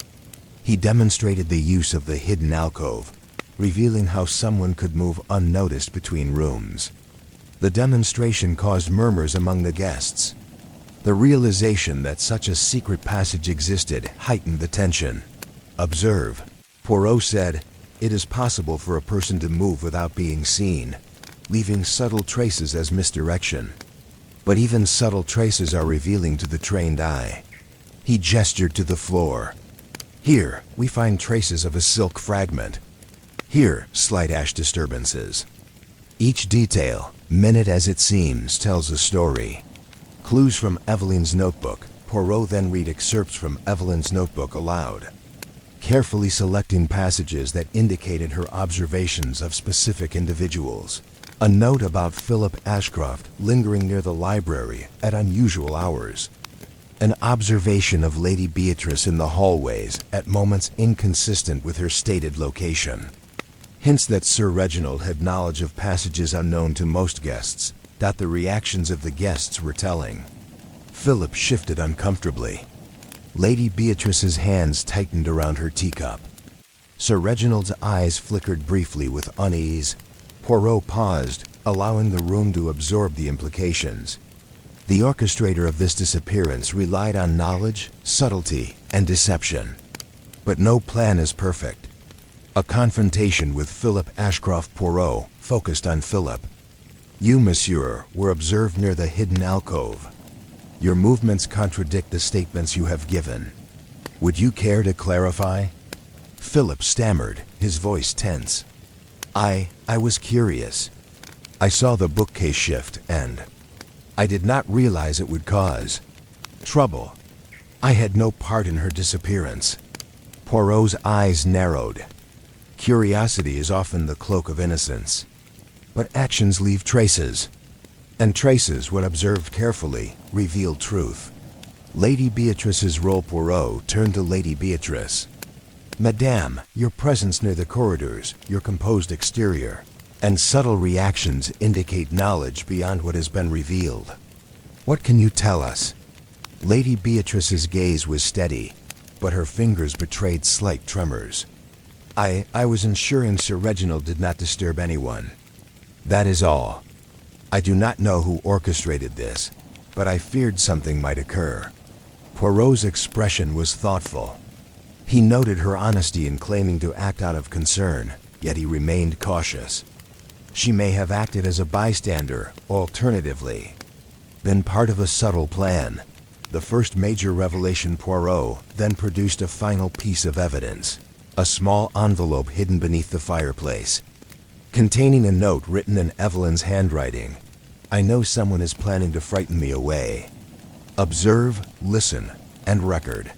He demonstrated the use of the hidden alcove, revealing how someone could move unnoticed between rooms. The demonstration caused murmurs among the guests. The realization that such a secret passage existed heightened the tension. "Observe," Poirot said, "it is possible for a person to move without being seen, leaving subtle traces as misdirection. But even subtle traces are revealing to the trained eye." He gestured to the floor. "Here, we find traces of a silk fragment. Here, slight ash disturbances. Each detail, minute as it seems, tells a story." Clues from Evelyn's notebook. Poirot then read excerpts from Evelyn's notebook aloud, carefully selecting passages that indicated her observations of specific individuals. A note about Philip Ashcroft lingering near the library at unusual hours. An observation of Lady Beatrice in the hallways at moments inconsistent with her stated location. Hints that Sir Reginald had knowledge of passages unknown to most guests, that the reactions of the guests were telling. Philip shifted uncomfortably. Lady Beatrice's hands tightened around her teacup. Sir Reginald's eyes flickered briefly with unease. Poirot paused, allowing the room to absorb the implications. The orchestrator of this disappearance relied on knowledge, subtlety, and deception. But no plan is perfect. A confrontation with Philip Ashcroft Poirot focused on Philip. "You, monsieur, were observed near the hidden alcove. Your movements contradict the statements you have given. Would you care to clarify?" Philip stammered, his voice tense. I was curious. I saw the bookcase shift, and I did not realize it would cause trouble. I had no part in her disappearance." Poirot's eyes narrowed. Curiosity is often the cloak of innocence. But actions leave traces, and traces, when observed carefully, reveal truth. Lady Beatrice's role. Poirot turned to Lady Beatrice. "Madame, your presence near the corridors, your composed exterior, and subtle reactions indicate knowledge beyond what has been revealed. What can you tell us?" Lady Beatrice's gaze was steady, but her fingers betrayed slight tremors. I was ensuring Sir Reginald did not disturb anyone. That is all. I do not know who orchestrated this, but I feared something might occur." Poirot's expression was thoughtful. He noted her honesty in claiming to act out of concern, yet he remained cautious. She may have acted as a bystander, alternatively been part of a subtle plan. The first major revelation. Poirot then produced a final piece of evidence. A small envelope hidden beneath the fireplace, containing a note written in Evelyn's handwriting. I know someone is planning to frighten me away. Observe, listen, and record.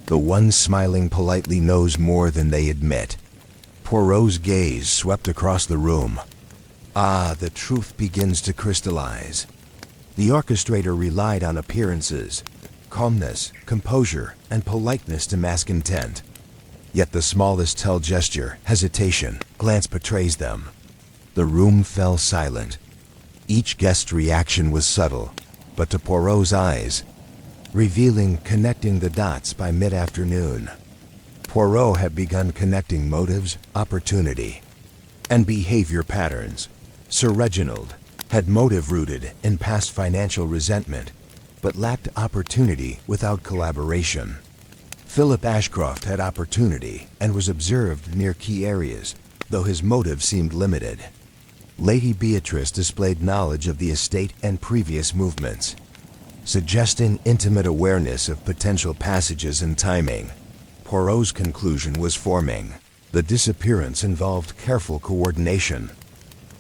The one smiling politely knows more than they admit. Poirot's gaze swept across the room. Ah, the truth begins to crystallize. The orchestrator relied on appearances, calmness, composure, and politeness to mask intent. Yet the smallest tell gesture, hesitation, glance betrays them. The room fell silent. Each guest's reaction was subtle, but to Poirot's eyes, revealing, connecting the dots by mid-afternoon. Poirot had begun connecting motives, opportunity, and behavior patterns. Sir Reginald had motive rooted in past financial resentment, but lacked opportunity without collaboration. Philip Ashcroft had opportunity and was observed near key areas, though his motive seemed limited. Lady Beatrice displayed knowledge of the estate and previous movements, suggesting intimate awareness of potential passages and timing. Poirot's conclusion was forming. The disappearance involved careful coordination,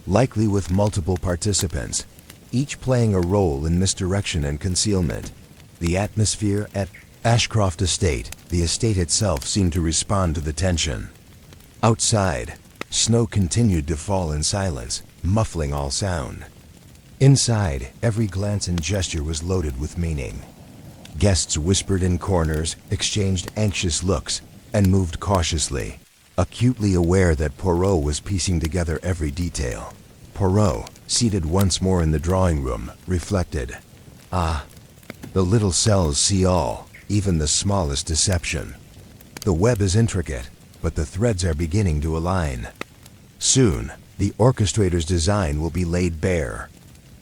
likely with multiple participants, each playing a role in misdirection and concealment. The atmosphere at Ashcroft Estate, the estate itself, seemed to respond to the tension. Outside, snow continued to fall in silence, muffling all sound. Inside, every glance and gesture was loaded with meaning. Guests whispered in corners, exchanged anxious looks, and moved cautiously, acutely aware that Poirot was piecing together every detail. Poirot, seated once more in the drawing room, reflected. Ah, the little cells see all, even the smallest deception. The web is intricate, but the threads are beginning to align. Soon, the orchestrator's design will be laid bare.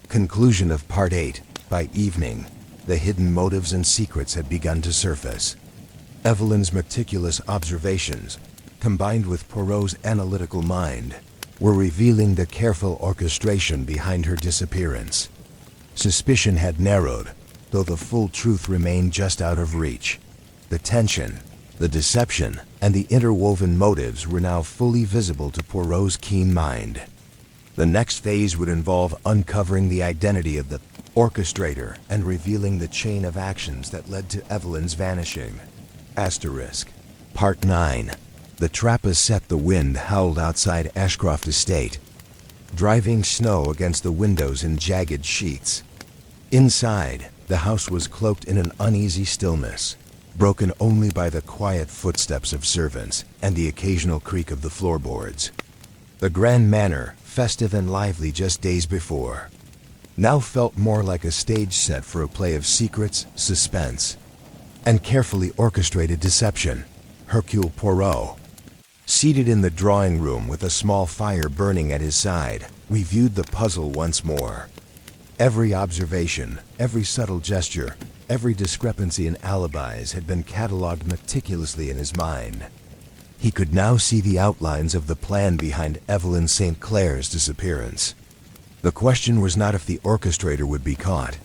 Conclusion of Part 8. By evening, the hidden motives and secrets had begun to surface. Evelyn's meticulous observations, combined with Poirot's analytical mind, were revealing the careful orchestration behind her disappearance. Suspicion had narrowed, though the full truth remained just out of reach. The tension, the deception, and the interwoven motives were now fully visible to Poirot's keen mind. The next phase would involve uncovering the identity of the orchestrator and revealing the chain of actions that led to Evelyn's vanishing. Asterisk. Part 9. The trap is set. The wind howled outside Ashcroft Estate, driving snow against the windows in jagged sheets. Inside, the house was cloaked in an uneasy stillness, broken only by the quiet footsteps of servants and the occasional creak of the floorboards. The grand manor, festive and lively just days before, now felt more like a stage set for a play of secrets, suspense, and carefully orchestrated deception. Hercule Poirot, seated in the drawing room with a small fire burning at his side, reviewed the puzzle once more. Every observation, every subtle gesture, every discrepancy in alibis had been catalogued meticulously in his mind. He could now see the outlines of the plan behind Evelyn St. Clair's disappearance. The question was not if the orchestrator would be caught,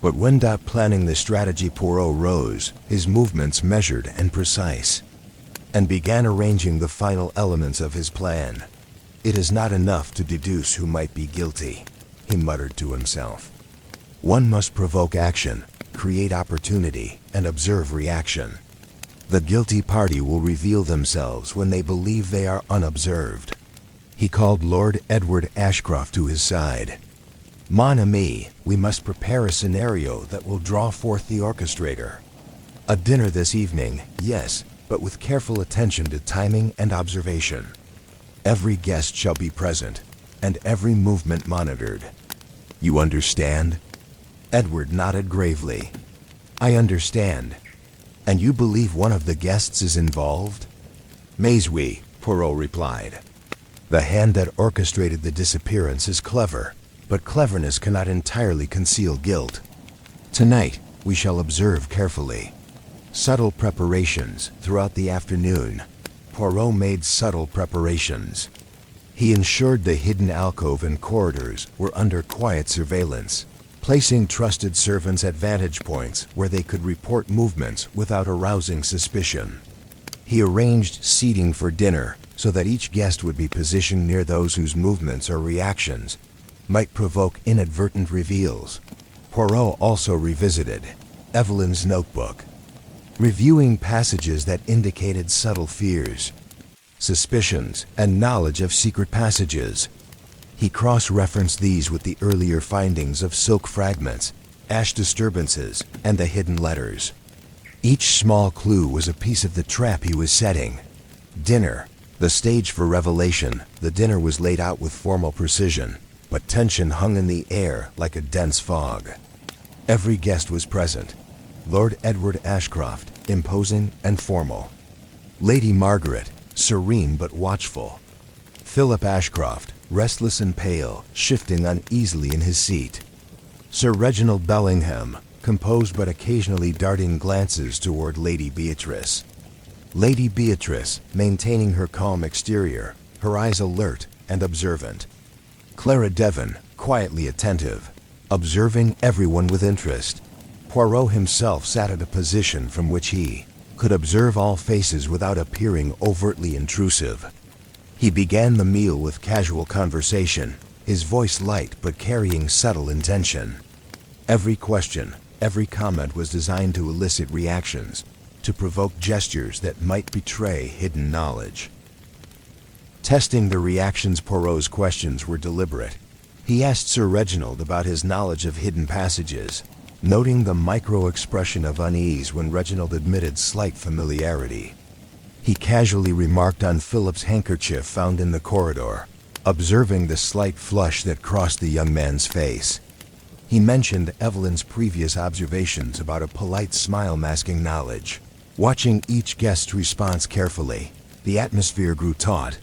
but when planning the strategy. Poirot rose, his movements measured and precise, and began arranging the final elements of his plan. It is not enough to deduce who might be guilty, he muttered to himself. One must provoke action, create opportunity, and observe reaction. The guilty party will reveal themselves when they believe they are unobserved. He called Lord Edward Ashcroft to his side. Mon ami, we must prepare a scenario that will draw forth the orchestrator. A dinner this evening, yes, but with careful attention to timing and observation. Every guest shall be present, and every movement monitored. You understand? Edward nodded gravely. I understand. And you believe one of the guests is involved? Mais oui, Poirot replied. The hand that orchestrated the disappearance is clever, but cleverness cannot entirely conceal guilt. Tonight, we shall observe carefully. Subtle preparations throughout the afternoon. Poirot made subtle preparations. He ensured the hidden alcove and corridors were under quiet surveillance, placing trusted servants at vantage points where they could report movements without arousing suspicion. He arranged seating for dinner so that each guest would be positioned near those whose movements or reactions might provoke inadvertent reveals. Poirot also revisited Evelyn's notebook, reviewing passages that indicated subtle fears, suspicions, and knowledge of secret passages. He cross-referenced these with the earlier findings of silk fragments, ash disturbances, and the hidden letters. Each small clue was a piece of the trap he was setting. Dinner, the stage for revelation. The dinner was laid out with formal precision, but tension hung in the air like a dense fog. Every guest was present. Lord Edward Ashcroft, imposing and formal. Lady Margaret, serene but watchful. Philip Ashcroft, restless and pale, shifting uneasily in his seat. Sir Reginald Bellingham, composed but occasionally darting glances toward Lady Beatrice. Lady Beatrice, maintaining her calm exterior, her eyes alert and observant. Clara Devon, quietly attentive, observing everyone with interest. Poirot himself sat at a position from which he could observe all faces without appearing overtly intrusive. He began the meal with casual conversation, his voice light but carrying subtle intention. Every question, every comment was designed to elicit reactions, to provoke gestures that might betray hidden knowledge. Testing the reactions, Poirot's questions were deliberate. He asked Sir Reginald about his knowledge of hidden passages, noting the micro-expression of unease when Reginald admitted slight familiarity. He casually remarked on Philip's handkerchief found in the corridor, observing the slight flush that crossed the young man's face. He mentioned Evelyn's previous observations about a polite smile masking knowledge. Watching each guest's response carefully, the atmosphere grew taut.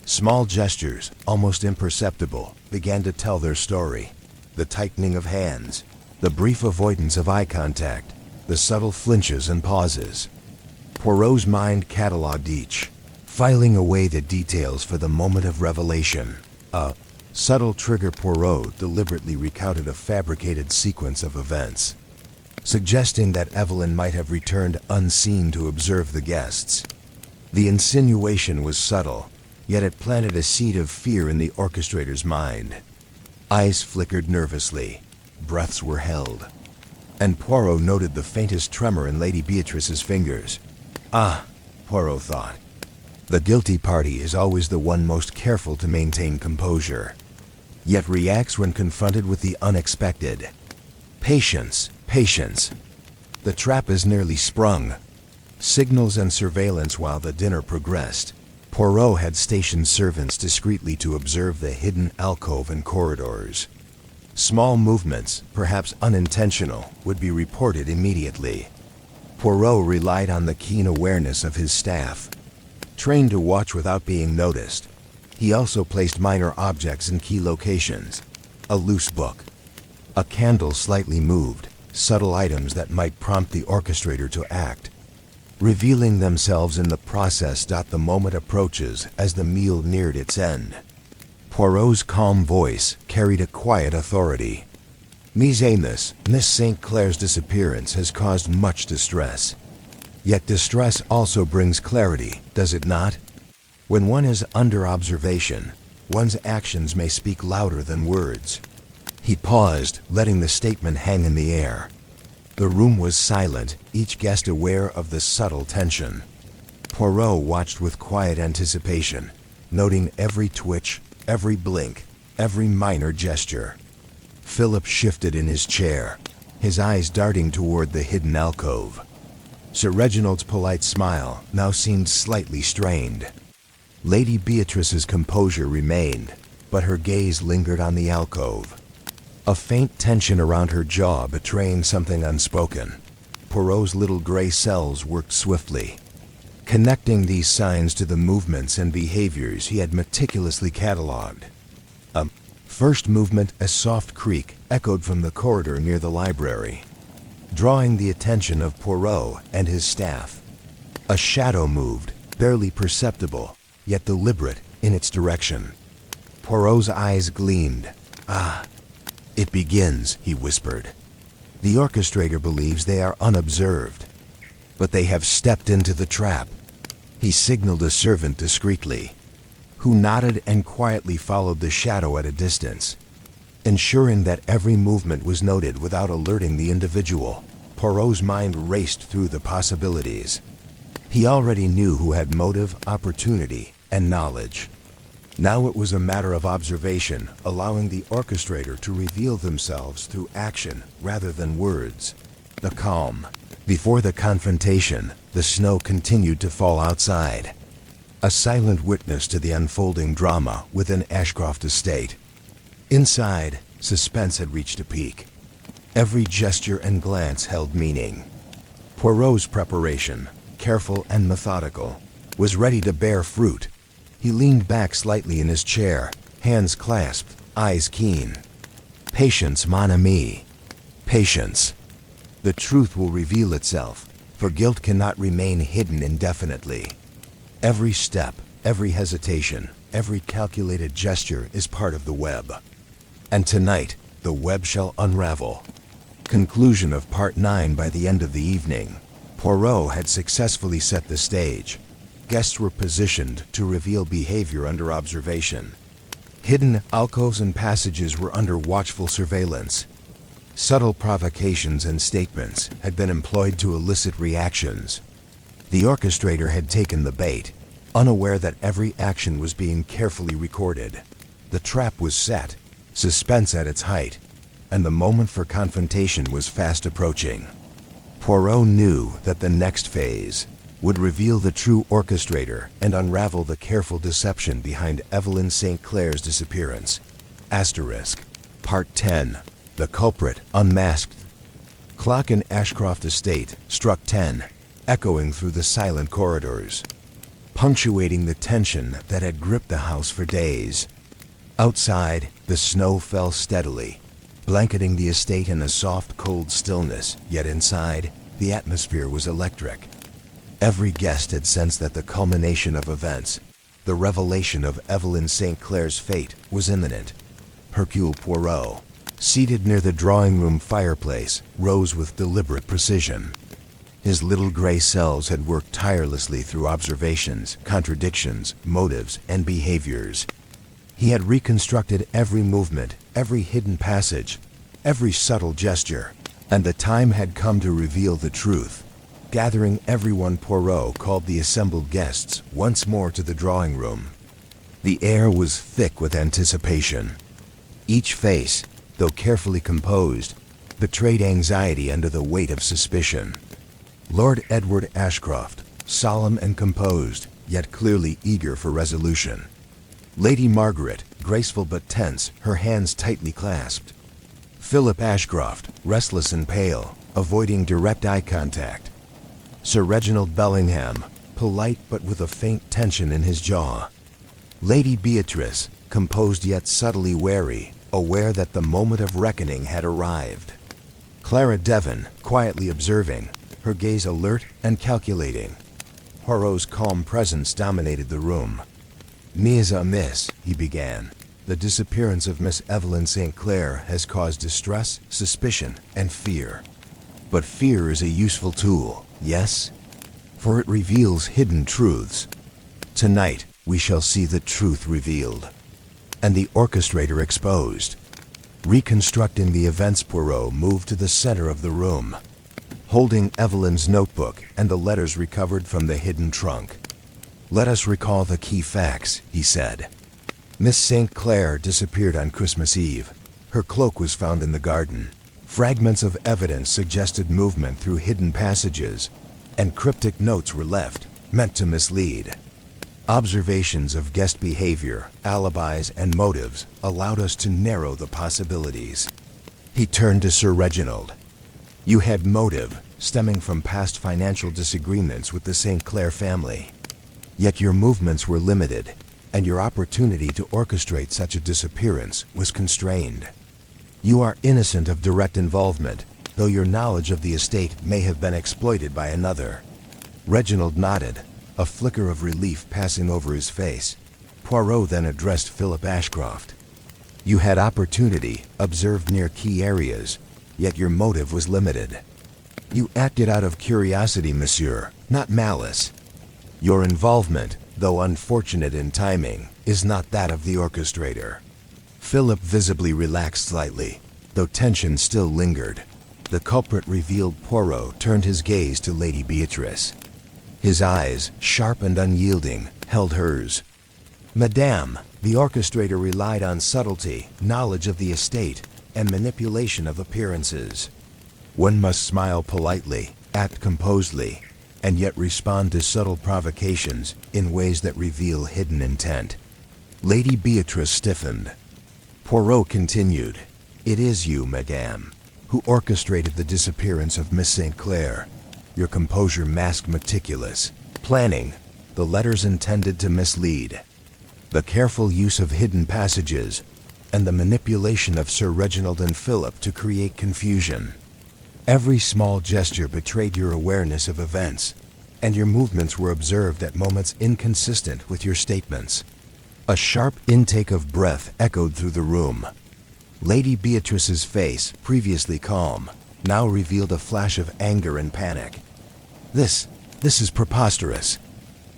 Small gestures, almost imperceptible, began to tell their story. The tightening of hands, the brief avoidance of eye contact, the subtle flinches and pauses. Poirot's mind catalogued each, filing away the details for the moment of revelation. A subtle trigger. Poirot deliberately recounted a fabricated sequence of events, suggesting that Evelyn might have returned unseen to observe the guests. The insinuation was subtle, yet it planted a seed of fear in the orchestrator's mind. Eyes flickered nervously, breaths were held, and Poirot noted the faintest tremor in Lady Beatrice's fingers. Ah, Poirot thought. The guilty party is always the one most careful to maintain composure, yet reacts when confronted with the unexpected. Patience, patience. The trap is nearly sprung. Signals and surveillance. While the dinner progressed, Poirot had stationed servants discreetly to observe the hidden alcove and corridors. Small movements, perhaps unintentional, would be reported immediately. Poirot relied on the keen awareness of his staff, trained to watch without being noticed. He also placed minor objects in key locations. A loose book, a candle slightly moved, subtle items that might prompt the orchestrator to act, revealing themselves in the process. The moment approaches as the meal neared its end. Poirot's calm voice carried a quiet authority. Miss St. Clair's disappearance has caused much distress. Yet distress also brings clarity, does it not? When one is under observation, one's actions may speak louder than words. He paused, letting the statement hang in the air. The room was silent, each guest aware of the subtle tension. Poirot watched with quiet anticipation, noting every twitch, every blink, every minor gesture. Philip shifted in his chair, his eyes darting toward the hidden alcove. Sir Reginald's polite smile now seemed slightly strained. Lady Beatrice's composure remained, but her gaze lingered on the alcove, a faint tension around her jaw betraying something unspoken. Poirot's little gray cells worked swiftly, connecting these signs to the movements and behaviors he had meticulously catalogued. A first movement, a soft creak, echoed from the corridor near the library, drawing the attention of Poirot and his staff. A shadow moved, barely perceptible, yet deliberate, in its direction. Poirot's eyes gleamed. Ah, it begins, he whispered. The orchestrator believes they are unobserved, but they have stepped into the trap. He signaled a servant discreetly, who nodded and quietly followed the shadow at a distance. ensuring that every movement was noted without alerting the individual. Poirot's mind raced through the possibilities. He already knew who had motive, opportunity, and knowledge. Now it was a matter of observation, allowing the orchestrator to reveal themselves through action rather than words. The calm. Before the confrontation, the snow continued to fall outside. A silent witness to the unfolding drama within Ashcroft Estate. Inside, suspense had reached a peak. Every gesture and glance held meaning. Poirot's preparation, careful and methodical, was ready to bear fruit. He leaned back slightly in his chair, hands clasped, eyes keen. Patience, mon ami. Patience. The truth will reveal itself, for guilt cannot remain hidden indefinitely. Every step, every hesitation, every calculated gesture is part of the web. And tonight, the web shall unravel. Conclusion of Part 9. By the end of the evening, Poirot had successfully set the stage. Guests were positioned to reveal behavior under observation. Hidden alcoves and passages were under watchful surveillance. Subtle provocations and statements had been employed to elicit reactions. The orchestrator had taken the bait, unaware that every action was being carefully recorded. The trap was set, suspense at its height, and the moment for confrontation was fast approaching. Poirot knew that the next phase would reveal the true orchestrator and unravel the careful deception behind Evelyn St. Clair's disappearance. Asterisk. Part 10. The culprit unmasked. Clock in Ashcroft Estate struck 10, echoing through the silent corridors, punctuating the tension that had gripped the house for days. Outside, the snow fell steadily, blanketing the estate in a soft, cold stillness, yet inside, the atmosphere was electric. Every guest had sensed that the culmination of events, the revelation of Evelyn St. Clair's fate, was imminent. Hercule Poirot, seated near the drawing-room fireplace, rose with deliberate precision. His little gray cells had worked tirelessly through observations, contradictions, motives, and behaviors. He had reconstructed every movement, every hidden passage, every subtle gesture, and the time had come to reveal the truth. Gathering everyone, Poirot called the assembled guests once more to the drawing room. The air was thick with anticipation. Each face, though carefully composed, betrayed anxiety under the weight of suspicion. Lord Edward Ashcroft, solemn and composed, yet clearly eager for resolution. Lady Margaret, graceful but tense, her hands tightly clasped. Philip Ashcroft, restless and pale, avoiding direct eye contact. Sir Reginald Bellingham, polite but with a faint tension in his jaw. Lady Beatrice, composed yet subtly wary, aware that the moment of reckoning had arrived. Clara Devon, quietly observing, her gaze alert and calculating. Poirot's calm presence dominated the room. "Mes amis," he began, "the disappearance of Miss Evelyn St. Clair has caused distress, suspicion, and fear. But fear is a useful tool, yes? For it reveals hidden truths. Tonight, we shall see the truth revealed, and the orchestrator exposed." Reconstructing the events, Poirot moved to the center of the room, holding Evelyn's notebook and the letters recovered from the hidden trunk. "Let us recall the key facts," he said. Miss St. Clair disappeared on Christmas Eve. Her cloak was found in the garden. Fragments of evidence suggested movement through hidden passages, and cryptic notes were left, meant to mislead. Observations of guest behavior, alibis, and motives allowed us to narrow the possibilities. He turned to Sir Reginald. "You had motive, stemming from past financial disagreements with the St. Clair family. Yet your movements were limited, and your opportunity to orchestrate such a disappearance was constrained. You are innocent of direct involvement, though your knowledge of the estate may have been exploited by another." Reginald nodded, a flicker of relief passing over his face. Poirot then addressed Philip Ashcroft. "You had opportunity, observed near key areas, yet your motive was limited. You acted out of curiosity, monsieur, not malice. Your involvement, though unfortunate in timing, is not that of the orchestrator." Philip visibly relaxed slightly, though tension still lingered. The culprit revealed Poirot turned his gaze to Lady Beatrice. His eyes, sharp and unyielding, held hers. Madame, the orchestrator relied on subtlety, knowledge of the estate, and manipulation of appearances. One must smile politely, act composedly, and yet respond to subtle provocations in ways that reveal hidden intent. Lady Beatrice stiffened. Poirot continued, "It is you, Madame, who orchestrated the disappearance of Miss St. Clair. Your composure masked meticulous planning, the letters intended to mislead, the careful use of hidden passages, and the manipulation of Sir Reginald and Philip to create confusion. Every small gesture betrayed your awareness of events, and your movements were observed at moments inconsistent with your statements." A sharp intake of breath echoed through the room. Lady Beatrice's face, previously calm, now revealed a flash of anger and panic. This is preposterous,"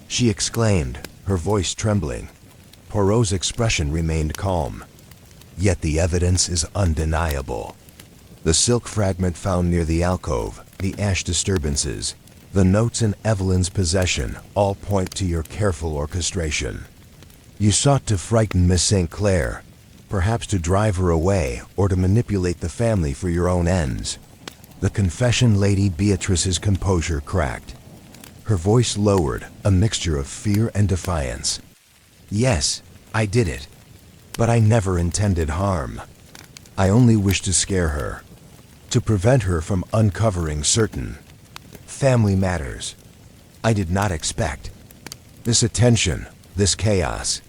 she exclaimed, her voice trembling. Poirot's expression remained calm. "Yet the evidence is undeniable. The silk fragment found near the alcove, the ash disturbances, the notes in Evelyn's possession all point to your careful orchestration. You sought to frighten Miss St. Clair, perhaps to drive her away or to manipulate the family for your own ends." The confession Lady Beatrice's composure cracked. Her voice lowered, a mixture of fear and defiance. "Yes, I did it. But I never intended harm. I only wished to scare her, to prevent her from uncovering certain family matters. I did not expect this attention, this chaos."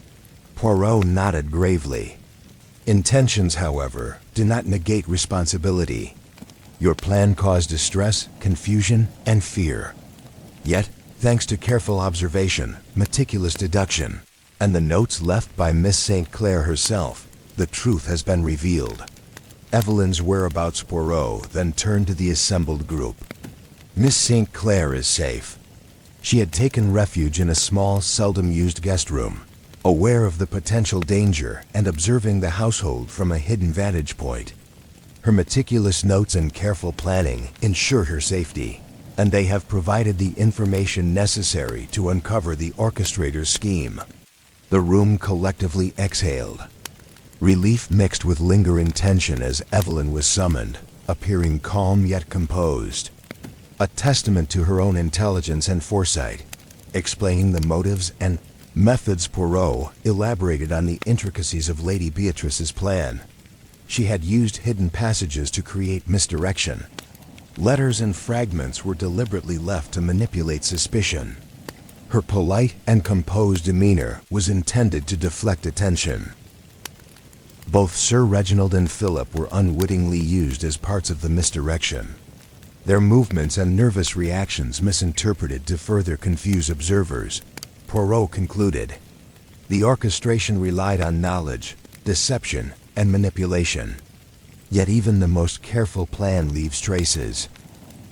Poirot nodded gravely. "Intentions, however, do not negate responsibility. Your plan caused distress, confusion, and fear. Yet, thanks to careful observation, meticulous deduction, and the notes left by Miss St. Clair herself, the truth has been revealed." Evelyn's whereabouts. Poirot then turned to the assembled group. "Miss St. Clair is safe. She had taken refuge in a small, seldom-used guest room, aware of the potential danger and observing the household from a hidden vantage point. Her meticulous notes and careful planning ensure her safety, and they have provided the information necessary to uncover the orchestrator's scheme." The room collectively exhaled. Relief mixed with lingering tension as Evelyn was summoned, appearing calm yet composed. A testament to her own intelligence and foresight, explaining the motives and methods. Poirot elaborated on the intricacies of Lady Beatrice's plan. She had used hidden passages to create misdirection. Letters and fragments were deliberately left to manipulate suspicion. Her polite and composed demeanor was intended to deflect attention. Both Sir Reginald and Philip were unwittingly used as parts of the misdirection, their movements and nervous reactions misinterpreted to further confuse observers. Poirot concluded, "The orchestration relied on knowledge, deception, and manipulation. Yet even the most careful plan leaves traces.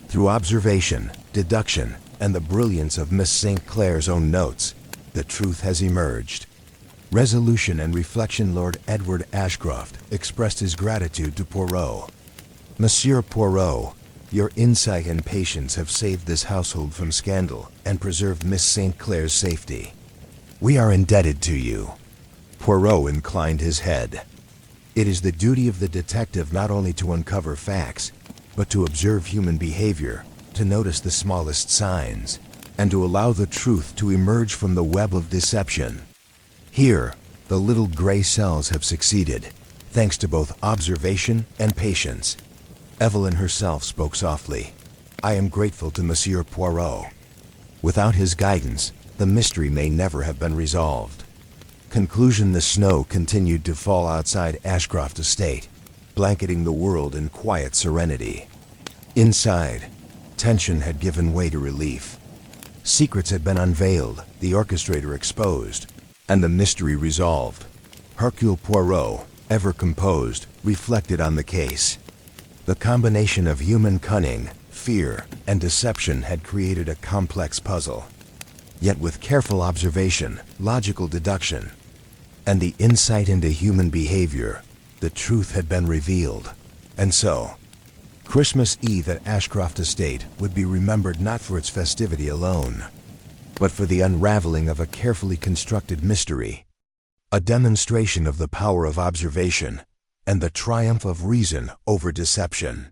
Through observation, deduction, and the brilliance of Miss St. Clair's own notes, the truth has emerged." Resolution and reflection. Lord Edward Ashcroft expressed his gratitude to Poirot. "Monsieur Poirot, your insight and patience have saved this household from scandal and preserved Miss St. Clair's safety. We are indebted to you." Poirot inclined his head. "It is the duty of the detective not only to uncover facts, but to observe human behavior, to notice the smallest signs, and to allow the truth to emerge from the web of deception. Here, the little gray cells have succeeded, thanks to both observation and patience." Evelyn herself spoke softly. "I am grateful to Monsieur Poirot. Without his guidance, the mystery may never have been resolved." Conclusion. The snow continued to fall outside Ashcroft Estate, blanketing the world in quiet serenity. Inside, tension had given way to relief. Secrets had been unveiled, the orchestrator exposed, and the mystery resolved. Hercule Poirot, ever composed, reflected on the case. The combination of human cunning, fear, and deception had created a complex puzzle. Yet with careful observation, logical deduction, and the insight into human behavior, the truth had been revealed. And so, Christmas Eve at Ashcroft Estate would be remembered not for its festivity alone, but for the unraveling of a carefully constructed mystery, a demonstration of the power of observation and the triumph of reason over deception.